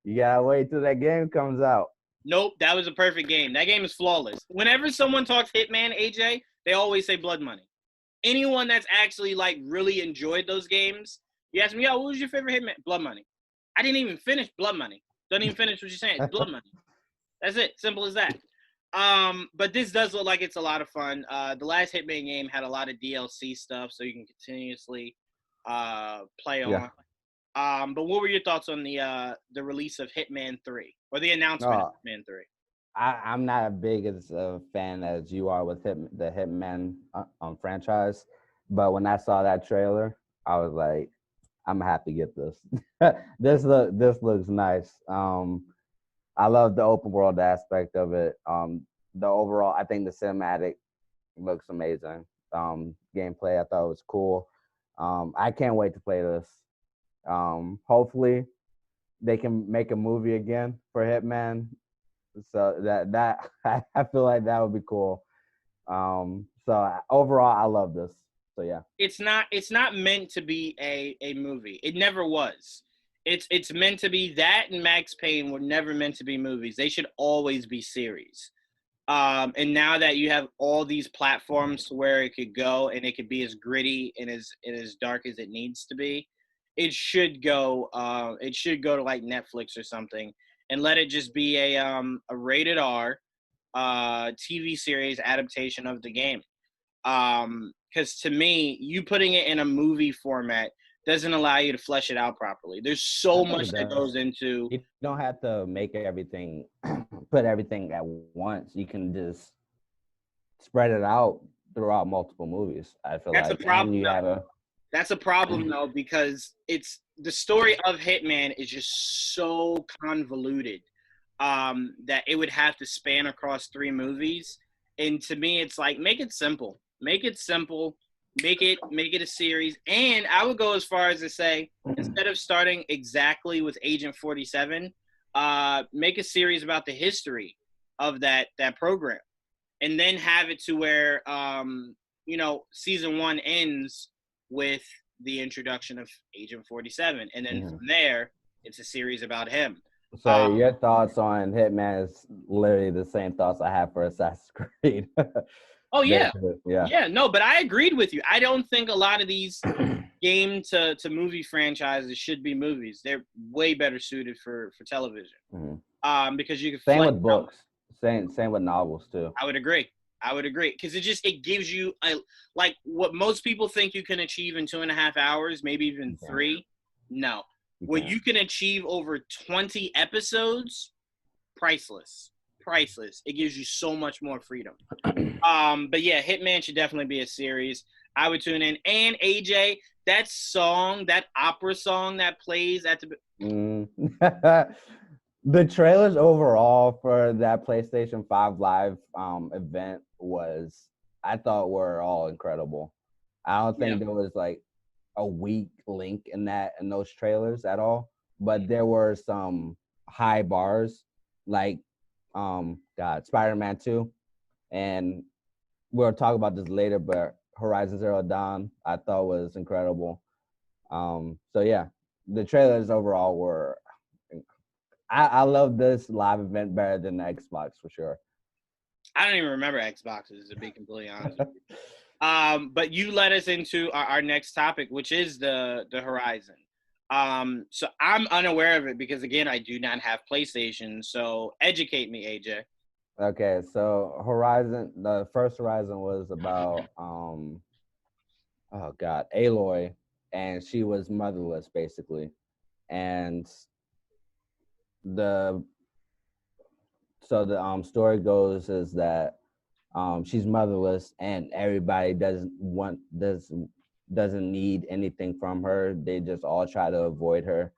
S2: You gotta wait till that game comes out.
S1: Nope, that was a perfect game. That game is flawless. Whenever someone talks Hitman, AJ, they always say Blood Money. Anyone that's actually like really enjoyed those games, you ask me, what was your favorite Hitman? Blood Money. I didn't even finish Blood Money. Don't even finish what you're saying. It's Blood Money. That's it. Simple as that. But this does look like it's a lot of fun. The last Hitman game had a lot of DLC stuff, so you can continuously play on. But what were your thoughts on the release of Hitman 3 or the announcement of Hitman 3?
S2: I'm not as big as a fan as you are with the Hitman franchise, but when I saw that trailer, I was like, I'm happy to get this. This looks nice. I love the open world aspect of it. The overall, I think the cinematic looks amazing. Gameplay, I thought was cool. I can't wait to play this. Hopefully, they can make a movie again for Hitman. So that I feel like that would be cool. So overall, I love this. So yeah,
S1: it's not meant to be a movie. It never was. It's meant to be that, and Max Payne were never meant to be movies. They should always be series. And now that you have all these platforms to where it could go and it could be as gritty and as dark as it needs to be, it should go to like Netflix or something and let it just be a rated R TV series adaptation of the game. Because to me, you putting it in a movie format doesn't allow you to flesh it out properly. There's so much that goes into.
S2: You don't have to make everything, put everything at once. You can just spread it out throughout multiple movies. I feel
S1: that's
S2: like
S1: a problem. That's a problem though, because it's the story of Hitman is just so convoluted that it would have to span across 3 movies. And to me, it's like, make it simple. Make it simple. Make it a series. And I would go as far as to say, instead of starting exactly with Agent 47, make a series about the history of that program. And then have it to where, season 1 ends with the introduction of Agent 47. And then from there, it's a series about him.
S2: So your thoughts on Hitman is literally the same thoughts I have for Assassin's Creed.
S1: Oh, yeah. Yeah, no, but I agreed with you. I don't think a lot of these game to movie franchises should be movies. They're way better suited for television. Because you can
S2: same with books. Same with novels too.
S1: I would agree because it gives you like what most people think you can achieve in 2.5 hours, maybe even 3. No, What you can achieve over 20 episodes, priceless. Priceless. It gives you so much more freedom. But yeah, Hitman should definitely be a series. I would tune in. And AJ, that song, that opera song that plays at the
S2: the trailers overall for that PlayStation 5 Live event I thought were all incredible. I don't think there was like a weak link in those trailers at all, but there were some high bars, like Spider-Man 2, and we'll talk about this later, but Horizon Zero Dawn I thought was incredible. So yeah, the trailers overall were. I love this live event better than the Xbox for sure.
S1: I don't even remember Xboxes, to be completely honest with you. But you led us into our next topic, which is the Horizon. So I'm unaware of it because, again, I do not have PlayStation. So educate me, AJ.
S2: Okay, so the first Horizon was about Aloy, and she was motherless basically, and the story goes is that she's motherless and everybody doesn't need anything from her. They just all try to avoid her.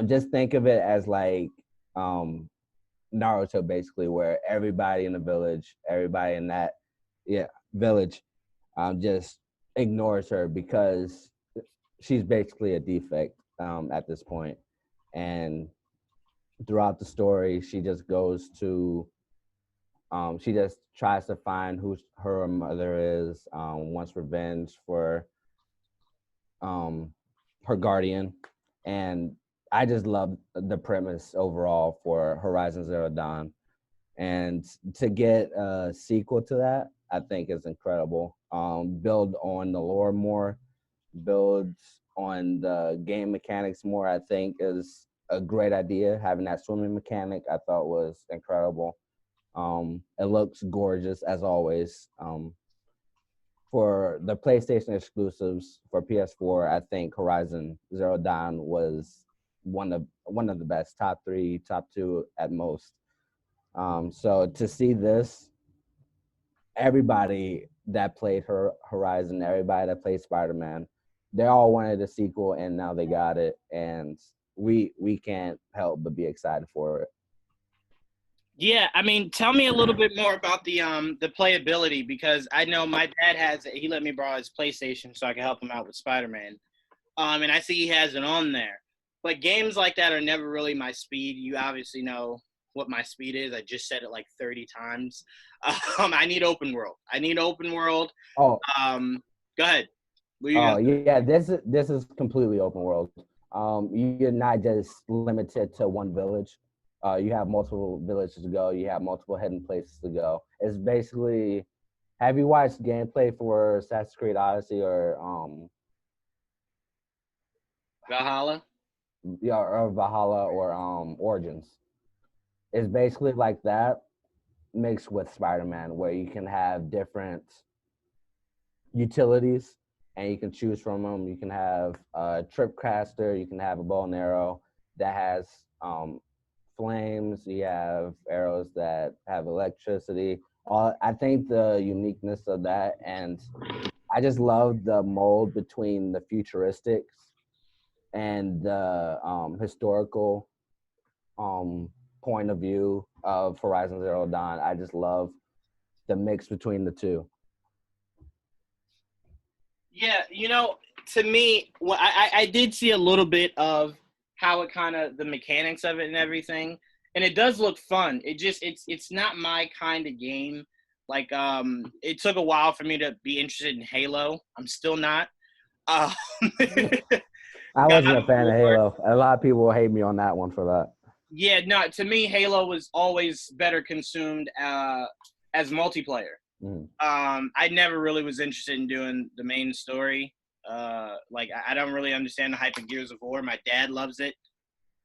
S2: Just think of it as like Naruto, basically, where everybody in the village, everybody in that village just ignores her because she's basically a defect at this point. And throughout the story, she just goes to she just tries to find who her mother is, wants revenge for her guardian. And I just love the premise overall for Horizon Zero Dawn. And to get a sequel to that, I think is incredible. Build on the lore more, build on the game mechanics more, I think is a great idea. Having that swimming mechanic, I thought was incredible. It looks gorgeous as always. For the PlayStation exclusives for PS4, I think Horizon Zero Dawn was one of the best, top 3, top 2 at most. So to see this, everybody that played Horizon, everybody that played Spider-Man, they all wanted a sequel, and now they got it, and we can't help but be excited for it.
S1: Yeah, I mean, tell me a little bit more about the playability, because I know my dad he let me borrow his PlayStation so I can help him out with Spider-Man. And I see he has it on there. But games like that are never really my speed. You obviously know what my speed is. I just said it like 30 times. I need open world.
S2: Oh.
S1: Go ahead.
S2: Yeah, this is completely open world. You're not just limited to one village. You have multiple villages to go. You have multiple hidden places to go. It's basically, have you watched gameplay for Assassin's Creed Odyssey or
S1: Valhalla?
S2: Yeah, or Valhalla or Origins? It's basically like that mixed with Spider-Man, where you can have different utilities and you can choose from them. You can have a tripcaster, you can have a bow and arrow that has flames, you have arrows that have electricity. I think the uniqueness of that, and I just love the mold between the futuristics and the historical point of view of Horizon Zero Dawn. I just love the mix between the two.
S1: Yeah, to me, well, I did see a little bit of how it kind of, the mechanics of it and everything, and it does look fun. It's not my kind of game. Like, it took a while for me to be interested in Halo. I'm still not.
S2: I wasn't a fan of Halo. A lot of people will hate me on that one for that.
S1: Yeah, no, to me, Halo was always better consumed as multiplayer. I never really was interested in doing the main story. Like, I don't really understand the hype of Gears of War. My dad loves it.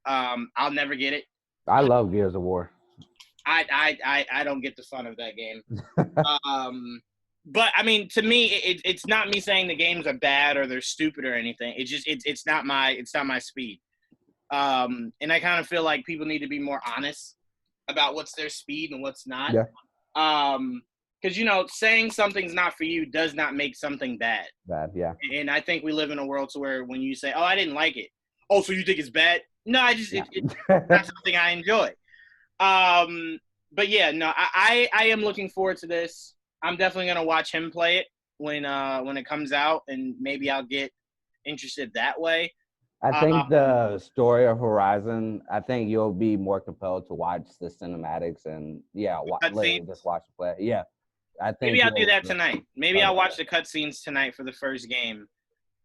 S1: I'll never get it.
S2: I love Gears of War.
S1: I don't get the fun of that game. But I mean, to me, it's not me saying the games are bad or they're stupid or anything. It's just it's not my speed. And I kind of feel like people need to be more honest about what's their speed and what's not.
S2: Yeah.
S1: Because, you know, saying something's not for you does not make something bad.
S2: Bad, yeah.
S1: And I think we live in a world to where when you say, oh, I didn't like it. Oh, so you think it's bad? No, it's not something I enjoy. But yeah, no, I am looking forward to this. I'm definitely going to watch him play it when it comes out, and maybe I'll get interested that way.
S2: I think the story of Horizon, I think you'll be more compelled to watch the cinematics and literally just watch the play. Yeah. I think
S1: maybe I'll do that tonight. Maybe I'll watch the cutscenes tonight for the first game,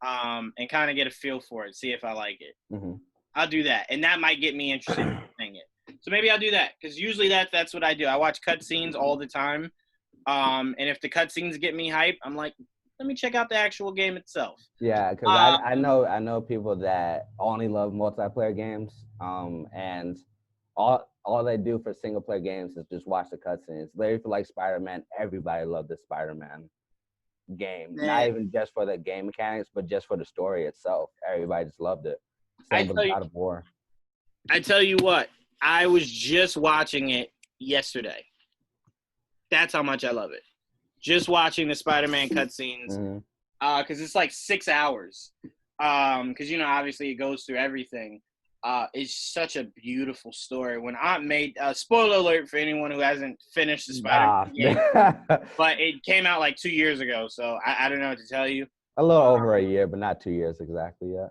S1: and kind of get a feel for it, see if I like it.
S2: Mm-hmm.
S1: I'll do that, and that might get me interested in playing it. So maybe I'll do that, because usually that's what I do. I watch cutscenes all the time, and if the cutscenes get me hype, I'm like, let me check out the actual game itself.
S2: Yeah, because I know people that only love multiplayer games, and all they do for single player games is just watch the cutscenes. Literally for like Spider-Man, everybody loved the Spider-Man game.
S1: Man.
S2: Not even just for the game mechanics, but just for the story itself. Everybody just loved it. Same with God of War.
S1: I tell you what, I was just watching it yesterday. That's how much I love it. Just watching the Spider-Man cutscenes, because it's like 6 hours. Because, you know, obviously it goes through everything. It's such a beautiful story. When Aunt May, spoiler alert for anyone who hasn't finished the Spider-Man game, but it came out like 2 years ago, so I don't know what to tell you.
S2: A little over a year, but not 2 years exactly yet.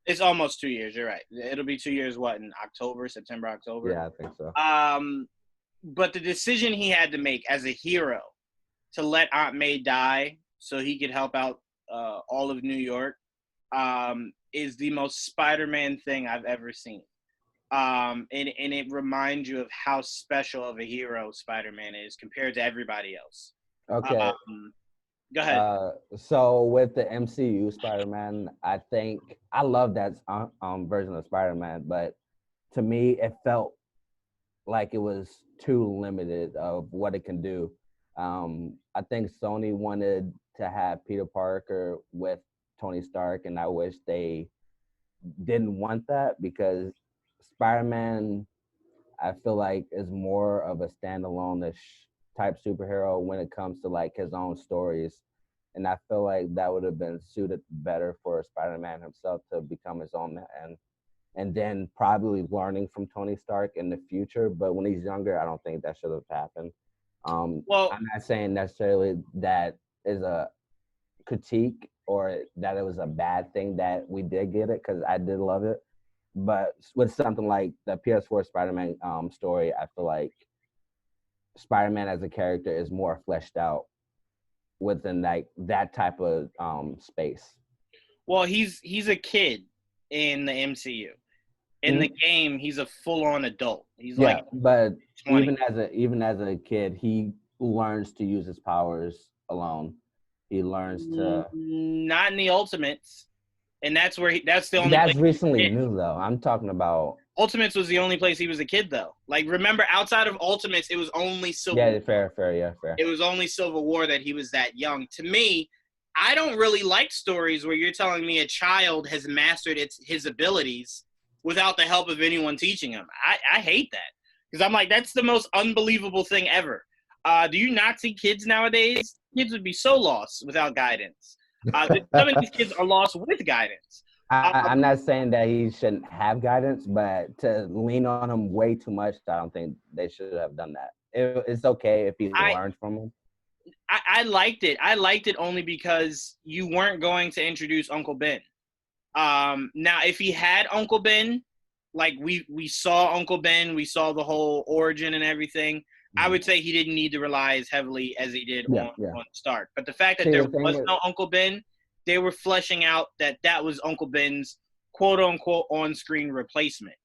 S1: It's almost 2 years. You're right. It'll be 2 years. What, in September, October?
S2: Yeah, I think so.
S1: But the decision he had to make as a hero to let Aunt May die so he could help out all of New York is the most Spider-Man thing I've ever seen. And it reminds you of how special of a hero Spider-Man is compared to everybody else.
S2: Okay.
S1: Go ahead.
S2: So with the MCU Spider-Man, I think I love that version of Spider-Man, but to me, it felt like it was too limited of what it can do. I think Sony wanted to have Peter Parker with Tony Stark, and I wish they didn't want that, because Spider-Man, I feel like, is more of a standalone-ish type superhero when it comes to like his own stories. And I feel like that would have been suited better for Spider-Man himself to become his own man, and then probably learning from Tony Stark in the future. But when he's younger, I don't think that should have happened.
S1: Well,
S2: I'm not saying necessarily that is a critique or that it was a bad thing that we did get it, because I did love it. But with something like the PS4 Spider-Man story, I feel like Spider-Man as a character is more fleshed out within like that type of space.
S1: Well, he's a kid in the MCU. In the game, he's a full-on adult. He's like,
S2: but
S1: 20.
S2: even as a kid, he learns to use his powers alone. He learns to
S1: not in the Ultimates, and that's the only.
S2: That's recently new though. I'm talking about
S1: Ultimates was the only place he was a kid though. Like, remember, outside of Ultimates, it was only Civil War.
S2: Yeah, fair.
S1: It was only Civil War that he was that young. To me, I don't really like stories where you're telling me a child has mastered his abilities without the help of anyone teaching him. I hate that, because I'm like, that's the most unbelievable thing ever. Do you not see kids nowadays? Kids would be so lost without guidance. Some of these kids are lost with guidance.
S2: I'm not saying that he shouldn't have guidance, but to lean on him way too much, I don't think they should have done that. It's okay if he learned from him.
S1: I liked it. I liked it only because you weren't going to introduce Uncle Ben. Now, if he had Uncle Ben, like we saw Uncle Ben, we saw the whole origin and everything, I would say he didn't need to rely as heavily as he did on Stark. But the fact that there was no Uncle Ben, they were fleshing out that was Uncle Ben's quote-unquote on-screen replacement,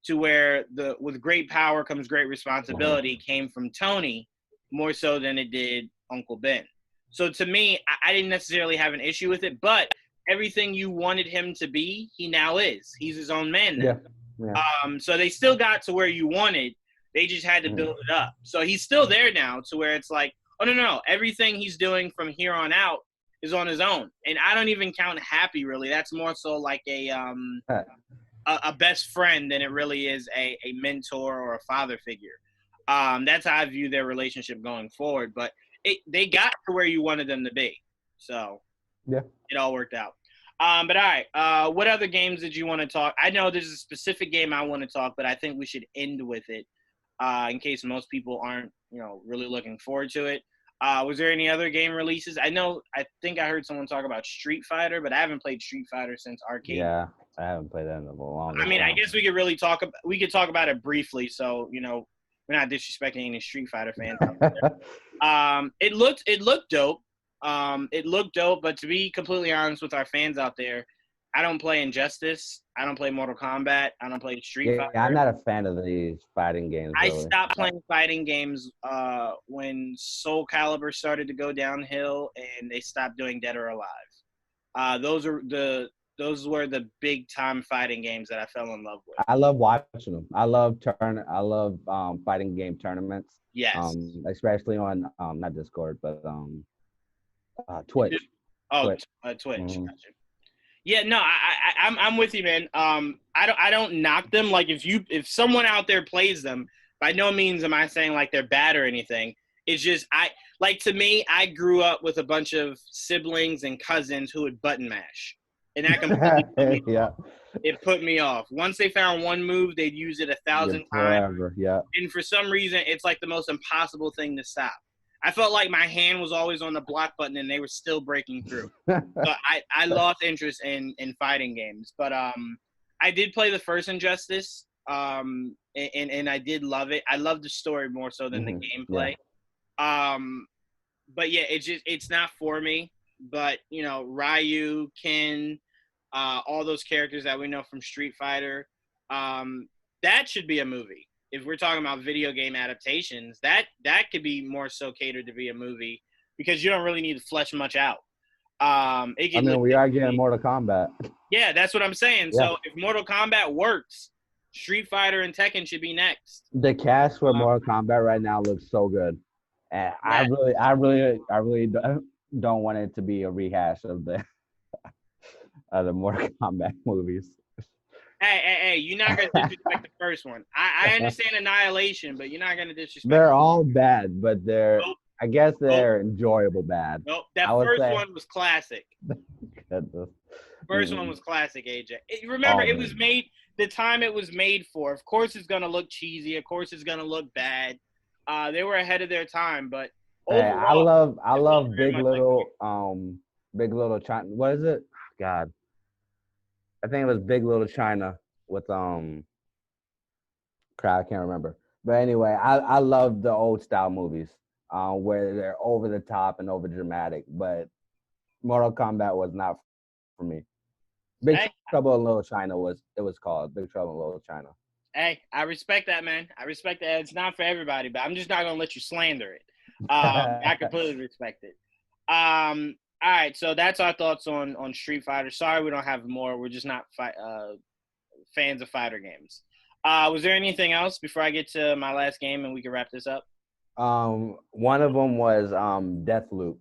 S1: to where with great power comes great responsibility came from Tony more so than it did Uncle Ben. So to me, I didn't necessarily have an issue with it, but everything you wanted him to be, he now is. He's his own man now. Yeah. So they still got to where you wanted. They just had to build it up. So he's still there now, to where it's like, oh, no. Everything he's doing from here on out is on his own. And I don't even count Happy, really. That's more so like a a best friend than it really is a mentor or a father figure. That's how I view their relationship going forward. But they got to where you wanted them to be, so
S2: Yeah.
S1: it all worked out. But all right, what other games did you want to talk? I know there's a specific game I want to talk, but I think we should end with it in case most people aren't, really looking forward to it. Was there any other game releases? I think I heard someone talk about Street Fighter, but I haven't played Street Fighter since Arcade.
S2: Yeah, I haven't played that in a long time.
S1: I mean, I guess we could talk about it briefly, so we're not disrespecting any Street Fighter fans out there. It looked dope. It looked dope, but to be completely honest with our fans out there, I don't play Injustice. I don't play Mortal Kombat. I don't play Street Fighter.
S2: I'm not a fan of these fighting games.
S1: I
S2: really.
S1: stopped playing fighting games when Soul Calibur started to go downhill, and they stopped doing Dead or Alive. Those were the big time fighting games that I fell in love with.
S2: I love watching them. I love fighting game tournaments.
S1: Yes.
S2: Especially on not Discord, but Twitch.
S1: Twitch.
S2: Mm-hmm.
S1: Gotcha. Yeah, no, I'm with you, man. I don't knock them. Like if someone out there plays them, by no means am I saying like they're bad or anything. It's just to me, I grew up with a bunch of siblings and cousins who would button mash, and that completely it put me off. Once they found one move, they'd use it 1,000 times.
S2: Yeah. And
S1: for some reason, it's like the most impossible thing to stop. I felt like my hand was always on the block button and they were still breaking through. So I lost interest in fighting games. But I did play the first Injustice, and I did love it. I love the story more so than the gameplay. Yeah. But yeah, it's not for me. But Ryu, Ken, all those characters that we know from Street Fighter, that should be a movie. If we're talking about video game adaptations, that could be more so catered to be a movie because you don't really need to flesh much out.
S2: We are getting Mortal Kombat.
S1: Yeah, that's what I'm saying. Yeah. So if Mortal Kombat works, Street Fighter and Tekken should be next.
S2: The cast for Mortal Kombat right now looks so good, and I really don't want it to be a rehash of the Mortal Kombat movies.
S1: Hey, you're not going to disrespect the first one. I understand Annihilation, but you're not going to disrespect
S2: They're all bad, but I guess they're enjoyable bad.
S1: Nope, that first one was classic. First one was classic, AJ. Remember, it was made, the time it was made for. Of course it's going to look cheesy. Of course it's going to look bad. They were ahead of their time, but overall,
S2: I love Big Little China. What is it? God. I think it was Big Little China with crap, I can't remember. But anyway, I love the old style movies where they're over the top and over dramatic. But Mortal Kombat was not for me. Big Trouble in Little China was called Big Trouble in Little China.
S1: Hey, I respect that, man. I respect that. It's not for everybody, but I'm just not gonna let you slander it. I completely respect it. All right, so that's our thoughts on Street Fighter. Sorry we don't have more. We're just not fans of fighter games. Was there anything else before I get to my last game and we can wrap this up?
S2: One of them was Deathloop.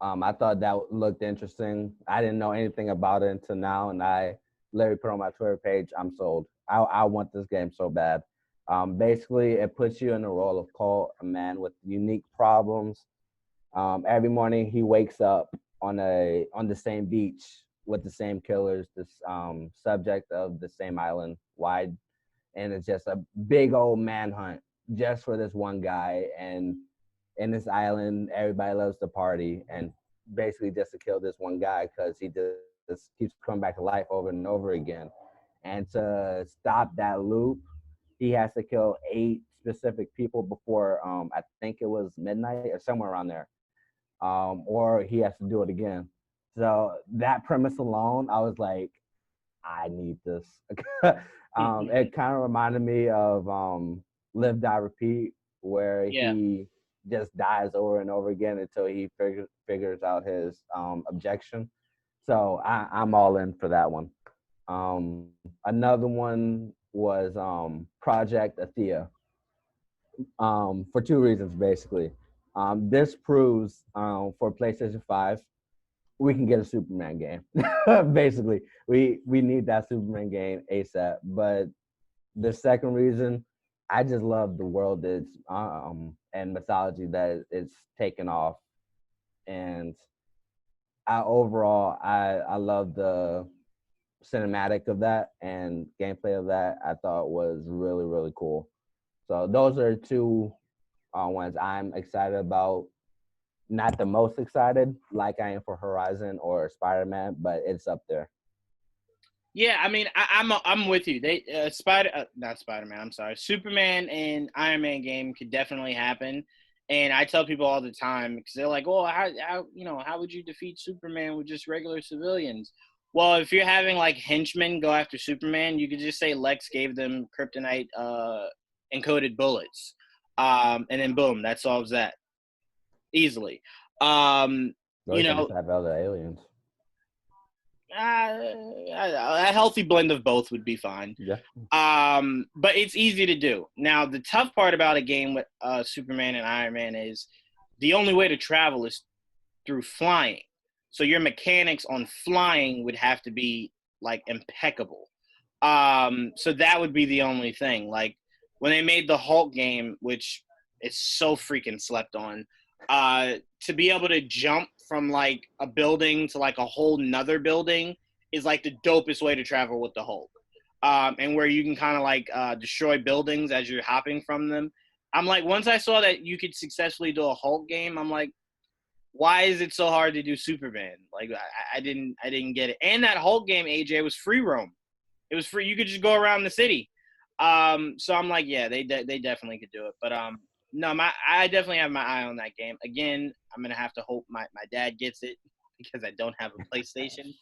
S2: I thought that looked interesting. I didn't know anything about it until now, and I literally put on my Twitter page, I'm sold. I want this game so bad. Basically, it puts you in the role of Cole, a man with unique problems. Every morning he wakes up on the same beach with the same killers, this subject of the same island wide, and it's just a big old manhunt just for this one guy. And in this island, everybody loves to party, and basically just to kill this one guy because he just keeps coming back to life over and over again. And to stop that loop, he has to kill 8 specific people before I think it was midnight or somewhere around there. Or he has to do it again. So that premise alone, I was like, I need this. It kind of reminded me of Live, Die, Repeat, where he just dies over and over again until he figures out his objection. So I'm all in for that one. Another one was Project Athea, for 2 reasons, basically. This proves for PlayStation 5 we can get a Superman game. Basically, we need that Superman game ASAP. But the second reason, I just love the world that's and mythology that it's taken off, and I love the cinematic of that and gameplay of that. I thought was really really cool. So those are two ones I'm excited about. Not the most excited, like I am for Horizon or Spider-Man, but it's up there.
S1: Yeah, I mean, I'm with you. They not Spider-Man. I'm sorry, Superman and Iron Man game could definitely happen. And I tell people all the time because they're like, "Oh, how would you defeat Superman with just regular civilians?" Well, if you're having like henchmen go after Superman, you could just say Lex gave them kryptonite encoded bullets, and then boom, that solves that easily.
S2: Or you just have other aliens.
S1: A healthy blend of both would be fine.
S2: Yeah.
S1: But it's easy to do. Now, the tough part about a game with Superman and Iron Man is the only way to travel is through flying. So your mechanics on flying would have to be like impeccable. So that would be the only thing. Like when they made the Hulk game, which is so freaking slept on, to be able to jump from like a building to like a whole nother building is like the dopest way to travel with the Hulk. And where you can kind of like destroy buildings as you're hopping from them. I'm like, once I saw that you could successfully do a Hulk game, I'm like, why is it so hard to do Superman? Like I didn't get it. And that Hulk game, AJ, was free roam. It was free. You could just go around the city. So I'm like, yeah, they definitely could do it. But no, I definitely have my eye on that game. Again, I'm gonna have to hope my dad gets it because I don't have a PlayStation.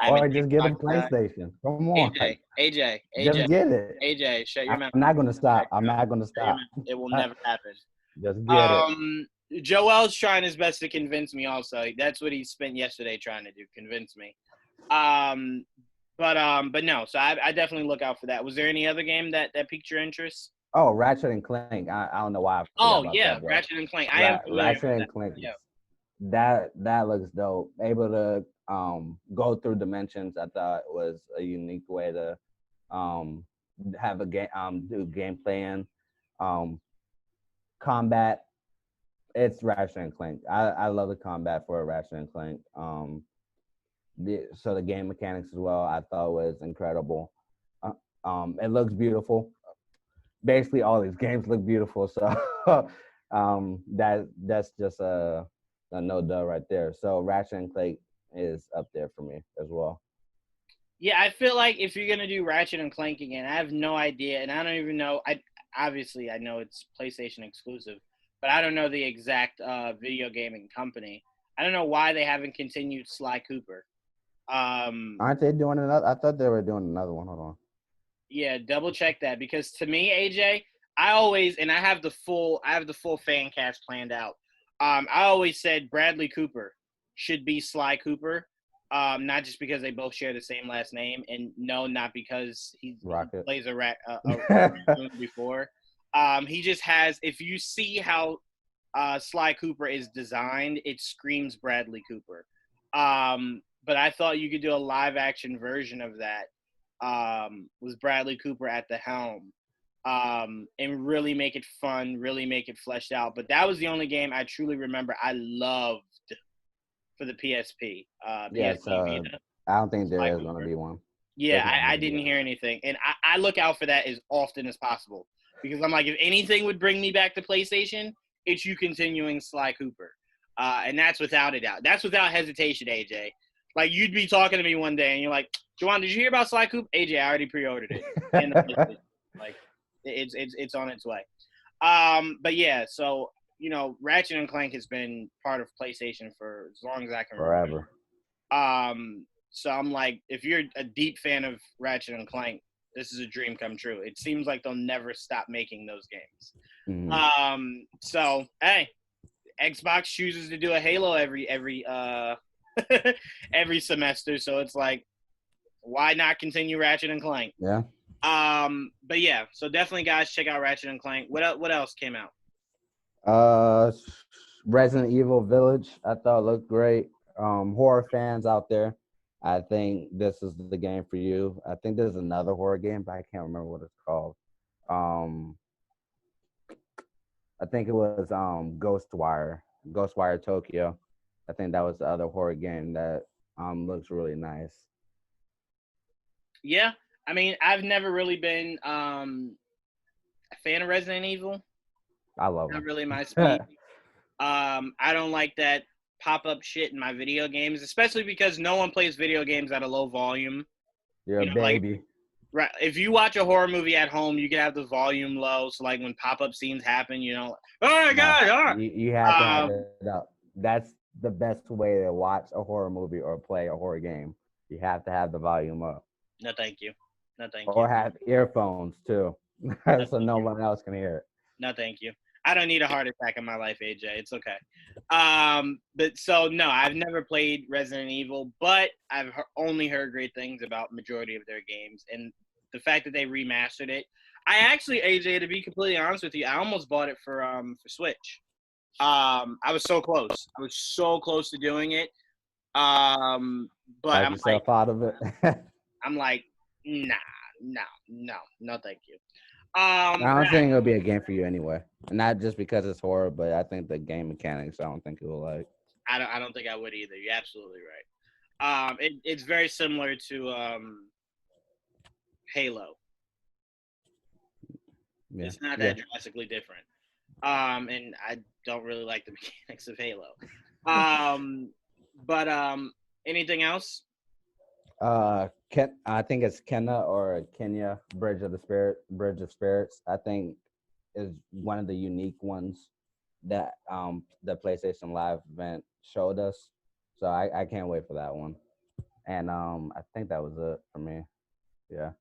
S2: Or just get a PlayStation. Come on.
S1: AJ,
S2: just get it.
S1: AJ, shut your mouth.
S2: I'm not gonna stop. I'm not gonna stop.
S1: It will never happen.
S2: Just get it.
S1: Joel's trying his best to convince me also. That's what he spent yesterday trying to do, convince me. But no, so I definitely look out for that. Was there any other game that piqued your interest?
S2: Oh, Ratchet and Clank. I don't know why.
S1: Ratchet and Clank. I am familiar
S2: Ratchet and Clank. Yeah. That looks dope. Able to go through dimensions. I thought was a unique way to have a game do gameplay and combat. It's Ratchet and Clank. I love the combat for Ratchet and Clank. So the game mechanics as well, I thought was incredible. It looks beautiful. Basically, all these games look beautiful. So that's just a no duh right there. So Ratchet and Clank is up there for me as well.
S1: Yeah, I feel like if you're gonna do Ratchet and Clank again, I have no idea, and I don't even know. Obviously I know it's PlayStation exclusive, but I don't know the exact video gaming company. I don't know why they haven't continued Sly Cooper.
S2: Aren't they doing another? I thought they were doing another one. Hold on.
S1: Yeah, double check that because to me, AJ, I have the full fan cast planned out. I always said Bradley Cooper should be Sly Cooper, not just because they both share the same last name, and no, not because he plays a raccoon before. He just has. If you see how Sly Cooper is designed, it screams Bradley Cooper. But I thought you could do a live action version of that. Was Bradley Cooper at the helm, and really make it fun, really make it fleshed out. But that was the only game I truly remember I loved for the PSP. PSP
S2: I don't think there is going to be one.
S1: Yeah, I didn't hear anything. And I look out for that as often as possible because I'm like, if anything would bring me back to PlayStation, it's you continuing Sly Cooper. And that's without a doubt. That's without hesitation, AJ. Like, you'd be talking to me one day, and you're like, Juwaan, did you hear about Sly Cooper? AJ, I already pre-ordered it. Like, it's on its way. But yeah, so, Ratchet and Clank has been part of PlayStation for as long as I can remember. So I'm like, if you're a deep fan of Ratchet and Clank, this is a dream come true. It seems like they'll never stop making those games. Mm-hmm. So, hey, Xbox chooses to do a Halo every every semester, so it's like, why not continue Ratchet and Clank?
S2: Yeah.
S1: But yeah, so definitely, guys, check out Ratchet and Clank. What else came out?
S2: Resident Evil Village, I thought looked great. horror fans out there, I think this is the game for you. I think there's another horror game, but I can't remember what it's called. Um, I think it was Ghostwire Tokyo. I think that was the other horror game that looks really nice.
S1: Yeah, I mean, I've never really been a fan of Resident Evil.
S2: I love
S1: Not
S2: them.
S1: really my speed. I don't like that pop-up shit in my video games, especially because no one plays video games at a low volume.
S2: You're a baby.
S1: Right. If you watch a horror movie at home, you can have the volume low. So, like, when pop-up scenes happen, oh, my God.
S2: You have to have it up. That's the best way to watch a horror movie or play a horror game. You have to have the volume up.
S1: No, thank you.
S2: Or have earphones, too, so no one else can hear it.
S1: No, thank you. I don't need a heart attack in my life, AJ. It's okay. But so, no, I've never played Resident Evil, but I've only heard great things about majority of their games. And the fact that they remastered it, I actually, AJ, to be completely honest with you, I almost bought it for Switch. I was so close. I was so close to doing it. But
S2: I'm yourself out of it.
S1: I'm like, no, thank you.
S2: I don't think it'll be a game for you anyway. Not just because it's horror, but I think the game mechanics, I don't think you'll like.
S1: I don't think I would either. You're absolutely right. It's very similar to Halo. Yeah. It's not that drastically different. And I don't really like the mechanics of Halo. But anything else?
S2: I think it's Kenna or Kenya Bridge of Spirits. I think is one of the unique ones that the PlayStation Live event showed us. So I can't wait for that one. And I think that was it for me. Yeah.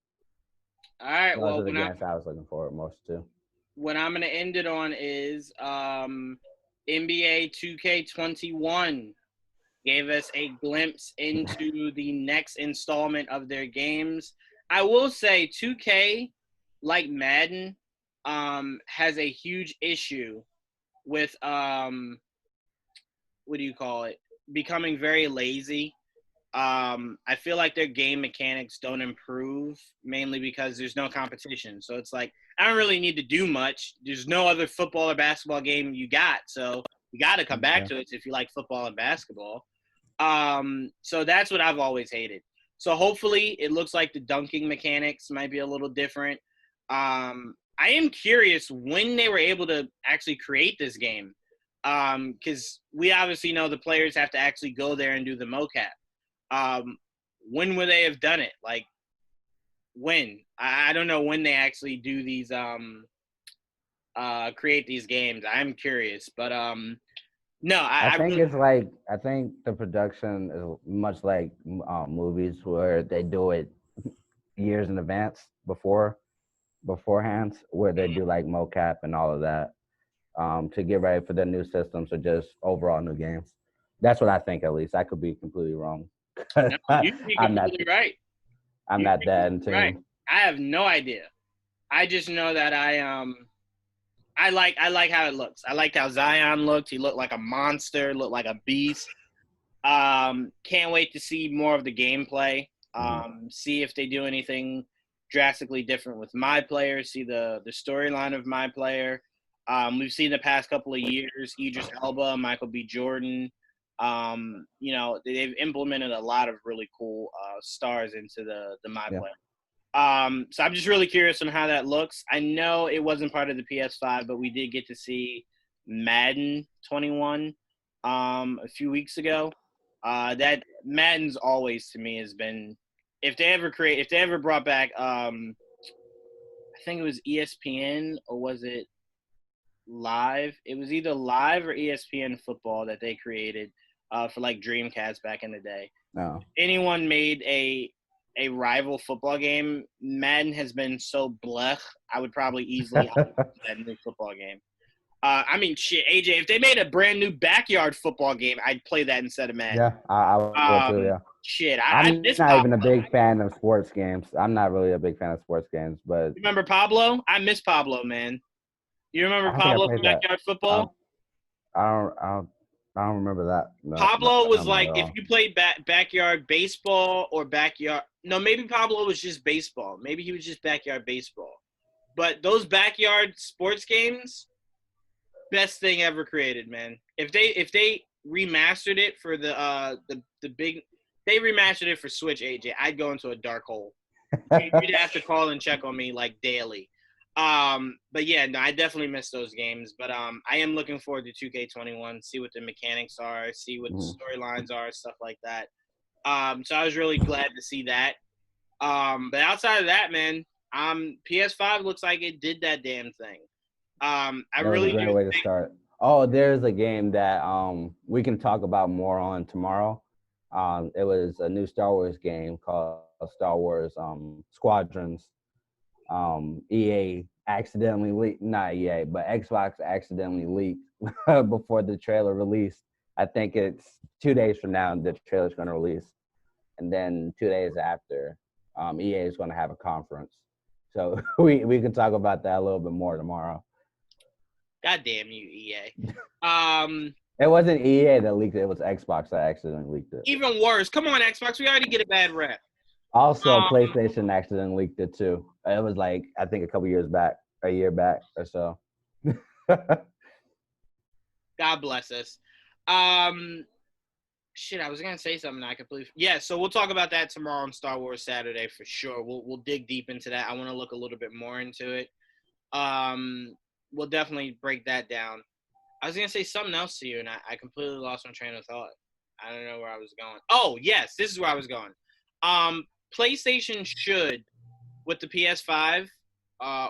S1: All right.
S2: Those are the games I was looking forward most to.
S1: What I'm gonna end it on is NBA 2K21 gave us a glimpse into the next installment of their games. I will say 2K, like Madden, has a huge issue with becoming very lazy. I feel like their game mechanics don't improve, mainly because there's no competition. So it's like, I don't really need to do much. There's no other football or basketball game you got. So you got to come back to it if you like football and basketball. So that's what I've always hated. So hopefully it looks like the dunking mechanics might be a little different. I am curious when they were able to actually create this game. Because we obviously know the players have to actually go there and do the mocap. When would they have done it? Like, when? I don't know when they actually do these, create these games. I'm curious, but no,
S2: I think it's like, I think the production is much like movies where they do it years in advance beforehand, where they do like mocap and all of that to get ready for the new systems or just overall new games. That's what I think, at least. I could be completely wrong.
S1: No, you could be completely right.
S2: I'm not that in tune.
S1: Right. I have no idea. I just know that I like how it looks. I liked how Zion looked. He looked like a monster, looked like a beast. Can't wait to see more of the gameplay. See if they do anything drastically different with my player. See the storyline of my player. We've seen the past couple of years, Idris Elba, Michael B. Jordan. They've implemented a lot of really cool stars into the my player. So I'm just really curious on how that looks. I know it wasn't part of the PS5, but we did get to see Madden 21 a few weeks ago. That Madden's always, to me, has been, if they ever brought back, I think it was ESPN, or was it Live? It was either Live or ESPN football that they created for like Dreamcast back in the day.
S2: No.
S1: Anyone made a rival football game, Madden has been so blech, I would probably easily that new football game. I mean, shit, AJ, if they made a brand new backyard football game, I'd play that instead of Madden.
S2: Yeah, I would too, yeah.
S1: Shit,
S2: I'm not even a big fan of sports games. I'm not really a big fan of sports games, but...
S1: You remember Pablo? I miss Pablo, man. You remember Pablo from Backyard Football?
S2: I don't I don't remember that.
S1: Pablo was
S2: not
S1: like,
S2: at
S1: if
S2: all.
S1: you played backyard baseball or backyard. No, maybe Pablo was just baseball. Maybe he was just backyard baseball. But those backyard sports games, best thing ever created, man. If they remastered it for the big, they remastered it for Switch, AJ, I'd go into a dark hole. You'd have to call and check on me like daily. But yeah, no, I definitely miss those games. But I am looking forward to 2K21, see what the mechanics are, see what the storylines are, stuff like that. So I was really glad to see that. But outside of that, man, PS5 looks like it did that damn thing. I
S2: That was
S1: really
S2: a great
S1: do
S2: way to
S1: think,
S2: start. Oh, there's a game that we can talk about more on tomorrow. It was a new Star Wars game called Star Wars Squadrons. EA accidentally leaked, not EA, but Xbox accidentally leaked before the trailer released. I think it's 2 days from now the trailer's going to release, and then 2 days after, EA is going to have a conference. So we can talk about that a little bit more tomorrow.
S1: God damn you, EA.
S2: It wasn't EA that leaked it. It was Xbox that accidentally leaked it.
S1: Even worse. Come on, Xbox. We already get a bad rep.
S2: Also, PlayStation accidentally leaked it too. It was like, I think a year back or so.
S1: God bless us. Shit, I was gonna say something I completely. Yeah, so we'll talk about that tomorrow on Star Wars Saturday for sure. We'll dig deep into that. I want to look a little bit more into it. We'll definitely break that down. I was gonna say something else to you, and I completely lost my train of thought. I don't know where I was going. Oh yes, this is where I was going. PlayStation should, with the PS5,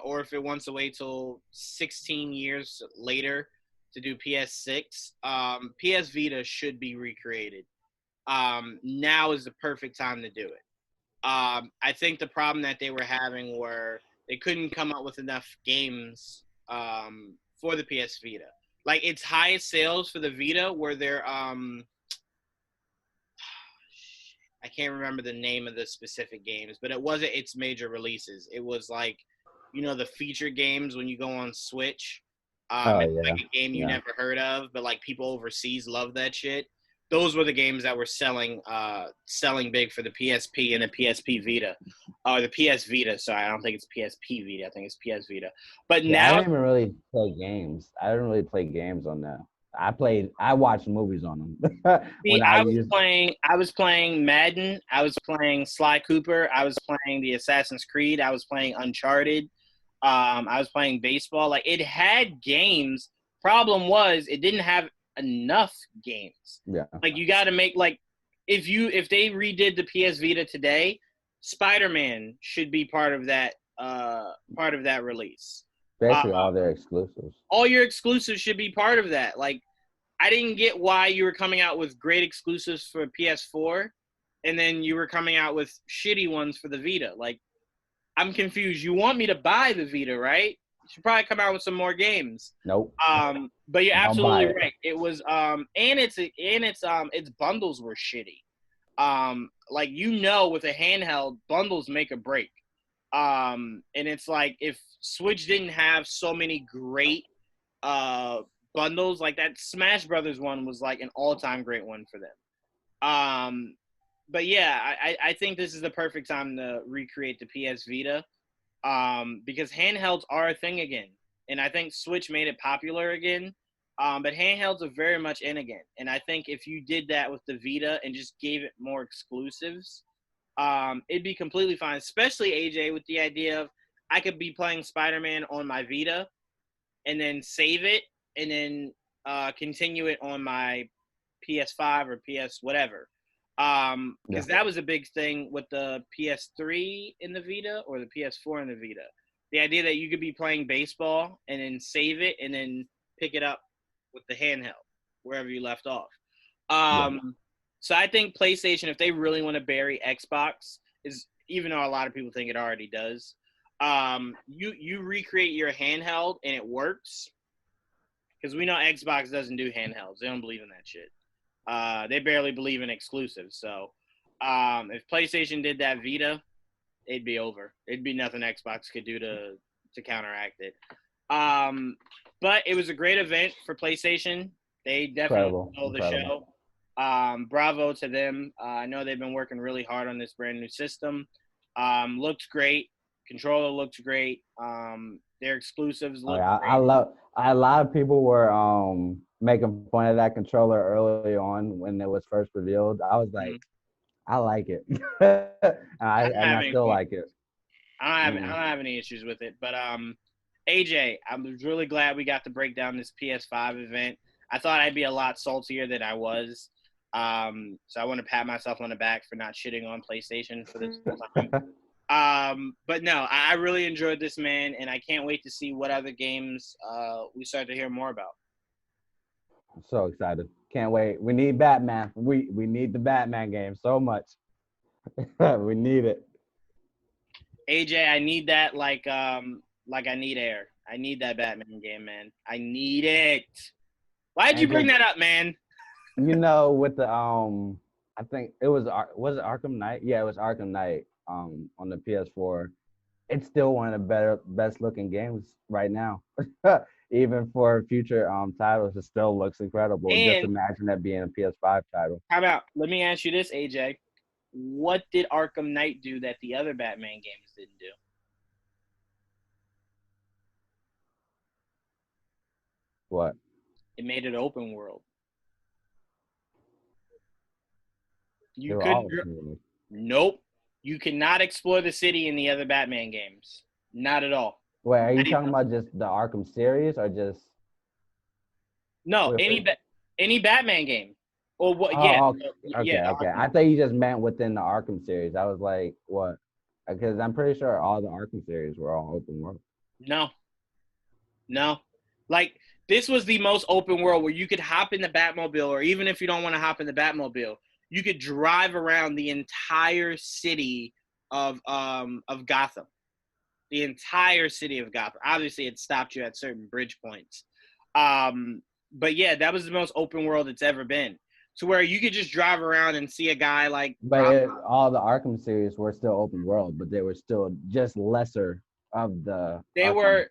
S1: or if it wants to wait till 16 years later to do PS6, PS Vita should be recreated. Now is the perfect time to do it. I think the problem that they were having were they couldn't come up with enough games for the PS Vita. Like its highest sales for the Vita were their I can't remember the name of the specific games, but it wasn't its major releases. It was like, the feature games when you go on Switch. It's like a game you never heard of, but like people overseas love that shit. Those were the games that were selling big for the PSP and the PSP Vita, or the PS Vita. Sorry, I don't think it's PSP Vita. I think it's PS Vita. But
S2: Yeah,
S1: now
S2: I didn't even really play games. I didn't really play games on that. I watched movies on them.
S1: I was playing Madden. I was playing Sly Cooper. I was playing the Assassin's Creed. I was playing Uncharted. I was playing baseball. Like it had games. Problem was it didn't have enough games.
S2: Yeah.
S1: Like you got to make if they redid the PS Vita today, Spider-Man should be part of that release.
S2: Basically all their exclusives.
S1: All your exclusives should be part of that. Like I didn't get why you were coming out with great exclusives for PS4 and then you were coming out with shitty ones for the Vita. Like I'm confused. You want me to buy the Vita, right? You should probably come out with some more games.
S2: Nope.
S1: But you're absolutely right. It was and its bundles were shitty. Like with a handheld, bundles make a break. And it's like if Switch didn't have so many great bundles, like that Smash Brothers one was like an all-time great one for them. But yeah, I think this is the perfect time to recreate the PS Vita, because handhelds are a thing again, and I think Switch made it popular again. But handhelds are very much in again, and I think if you did that with the Vita and just gave it more exclusives, it'd be completely fine. Especially AJ with the idea of I could be playing Spider-Man on my Vita, and then save it, and then continue it on my PS5 or PS whatever. Because that was a big thing with the PS3 in the Vita or the PS4 in the Vita. The idea that you could be playing baseball and then save it and then pick it up with the handheld wherever you left off. So I think PlayStation, if they really want to bury Xbox, is even though a lot of people think it already does, you recreate your handheld and it works. Because we know Xbox doesn't do handhelds. They don't believe in that shit. They barely believe in exclusives. So if PlayStation did that Vita, it'd be over. It'd be nothing Xbox could do to counteract it. But it was a great event for PlayStation. They definitely stole the
S2: Incredible.
S1: show. Bravo to them. I know they've been working really hard on this brand new system. Looks great. Controller looks great. Their exclusives
S2: Oh,
S1: look
S2: yeah,
S1: great.
S2: a lot of people were making fun of that controller early on when it was first revealed. I was like, I like it. I still like it.
S1: I don't have any issues with it. But AJ, I was really glad we got to break down this PS5 event. I thought I'd be a lot saltier than I was. So I want to pat myself on the back for not shitting on PlayStation for this whole time. But no, I really enjoyed this, man, and I can't wait to see what other games we start to hear more about.
S2: I'm so excited. Can't wait. We need Batman. We need the Batman game so much. We need it.
S1: AJ, I need that like I need air. I need that Batman game, man. I need it. Why'd you bring that up, man?
S2: You know, with the I think it was it Arkham Knight? Yeah, it was Arkham Knight on the PS4. It's still one of the best looking games right now. Even for future titles, it still looks incredible.
S1: And
S2: just imagine that being a PS5 title.
S1: How about, let me ask you this, AJ. What did Arkham Knight do that the other Batman games didn't do?
S2: What?
S1: It made it open world. You
S2: could
S1: Nope. You cannot explore the city in the other Batman games. Not at all.
S2: Wait, are you talking about just the Arkham series or just?
S1: No, any Batman game. Or what?
S2: Okay. I thought you just meant within the Arkham series. I was like, what? Because I'm pretty sure all the Arkham series were all open world.
S1: No. Like, this was the most open world where you could hop in the Batmobile, or even if you don't want to hop in the Batmobile, you could drive around the entire city of Gotham. The entire city of Gotham. Obviously, it stopped you at certain bridge points. But yeah, that was the most open world it's ever been. To where you could just drive around and see a guy like.
S2: But all the Arkham series were still open world, but they were still just lesser of the.
S1: They were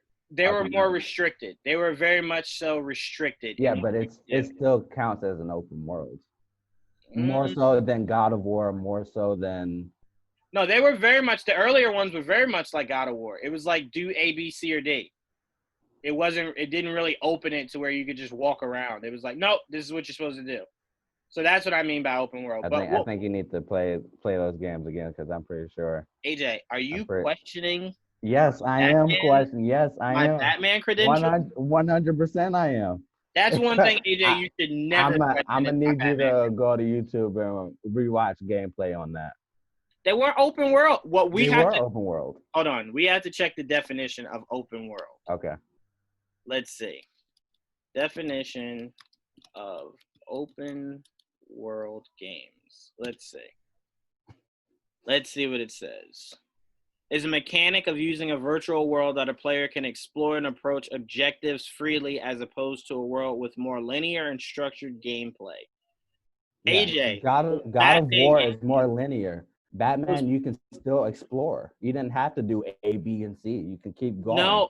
S1: more restricted. They were very much so restricted.
S2: Yeah, but it still counts as an open world. More so than God of War, more so than.
S1: No, they were very much, the earlier ones were very much like God of War. It was like do A, B, C, or D. It didn't really open it to where you could just walk around. It was like, nope, this is what you're supposed to do. So that's what I mean by open world.
S2: I think you need to play those games again, because I'm pretty sure.
S1: AJ, are you questioning?
S2: Yes, I am questioning. Yes, I am.
S1: My Batman credentials?
S2: 100% I am.
S1: That's one thing, AJ, you should never question.
S2: I'm going to need you to go to YouTube and rewatch gameplay on that.
S1: They weren't open world. They were
S2: open world.
S1: Hold on. We have to check the definition of open world.
S2: Okay.
S1: Let's see. Definition of open world games. Let's see. Let's see what it says. Is a mechanic of using a virtual world that a player can explore and approach objectives freely, as opposed to a world with more linear and structured gameplay. Yeah. AJ.
S2: God of War is more linear. Batman, you can still explore. You didn't have to do A, B, and C. You can keep going.
S1: No.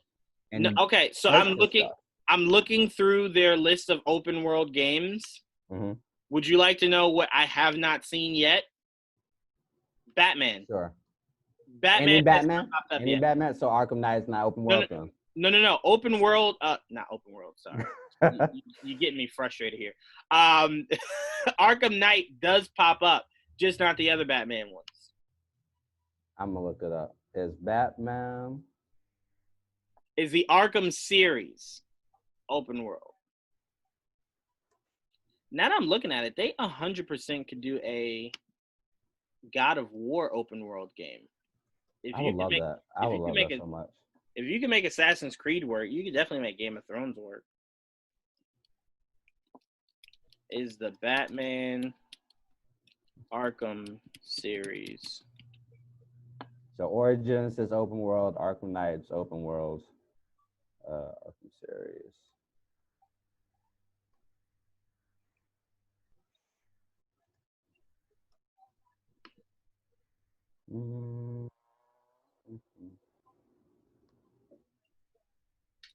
S1: Okay, so I'm looking through their list of open world games.
S2: Mm-hmm.
S1: Would you like to know what I have not seen yet? Batman.
S2: Sure.
S1: Any
S2: Batman? Batman? So Arkham Knight is not open world then?
S1: No. Open world. Not open world. Sorry. you get me frustrated here. Arkham Knight does pop up, just not the other Batman ones.
S2: I'm gonna look it up. Is Batman?
S1: Is the Arkham series open world? Now that I'm looking at it, they 100% could do a God of War open world game.
S2: I would love that. I would love that so much.
S1: If you can make Assassin's Creed work, you can definitely make Game of Thrones work. Is the Batman Arkham series?
S2: So Origins is open world. Arkham Knight's open world. Arkham series. Mm-hmm.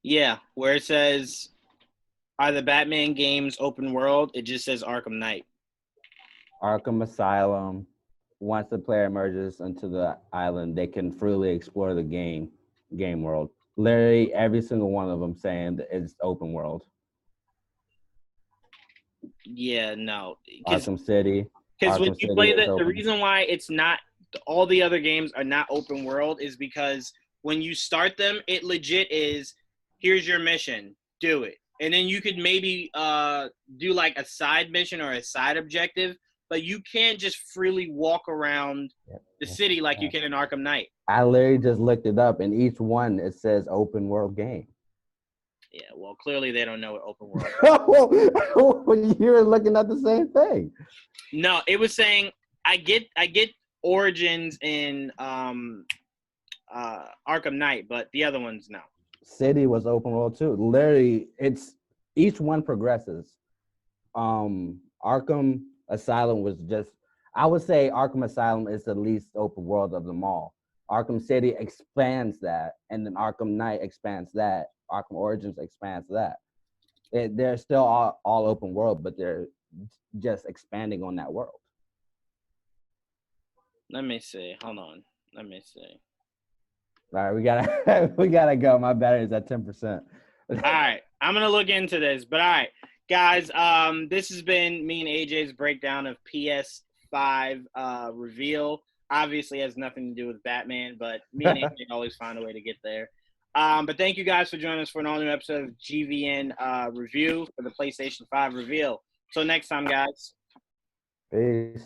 S1: Yeah, where it says Are the Batman games open world? It just says Arkham Knight.
S2: Arkham Asylum. Once the player emerges into the island, they can freely explore the game world. Literally every single one of them saying that it's open world.
S1: Yeah, no.
S2: Arkham City.
S1: Because when
S2: Arkham
S1: you
S2: City
S1: play
S2: is
S1: the
S2: open.
S1: reason why it's not all the other games are not open world is because when you start them, it legit is here's your mission, do it, and then you could maybe do like a side mission or a side objective, but you can't just freely walk around the city like you can in Arkham Knight.
S2: I literally just looked it up, and each one it says open world game.
S1: Yeah, well, clearly they don't know what open world is.
S2: You were looking at the same thing.
S1: No, it was saying I get Origins in Arkham Knight, but the other ones no.
S2: City was open world too. Literally, it's each one progresses. Arkham Asylum was just, I would say Arkham Asylum is the least open world of them all. Arkham City expands that, and then Arkham Knight expands that. Arkham Origins expands that. They're still all open world, but they're just expanding on that world.
S1: Let me see. Hold on. Let me see.
S2: All right, we gotta go. My battery's at 10%.
S1: All right, I'm gonna look into this. But all right, guys, this has been me and AJ's breakdown of PS5 reveal. Obviously, has nothing to do with Batman, but me and AJ always find a way to get there. But thank you guys for joining us for an all-new episode of GVN review for the PlayStation 5 reveal. Till next time, guys.
S2: Peace.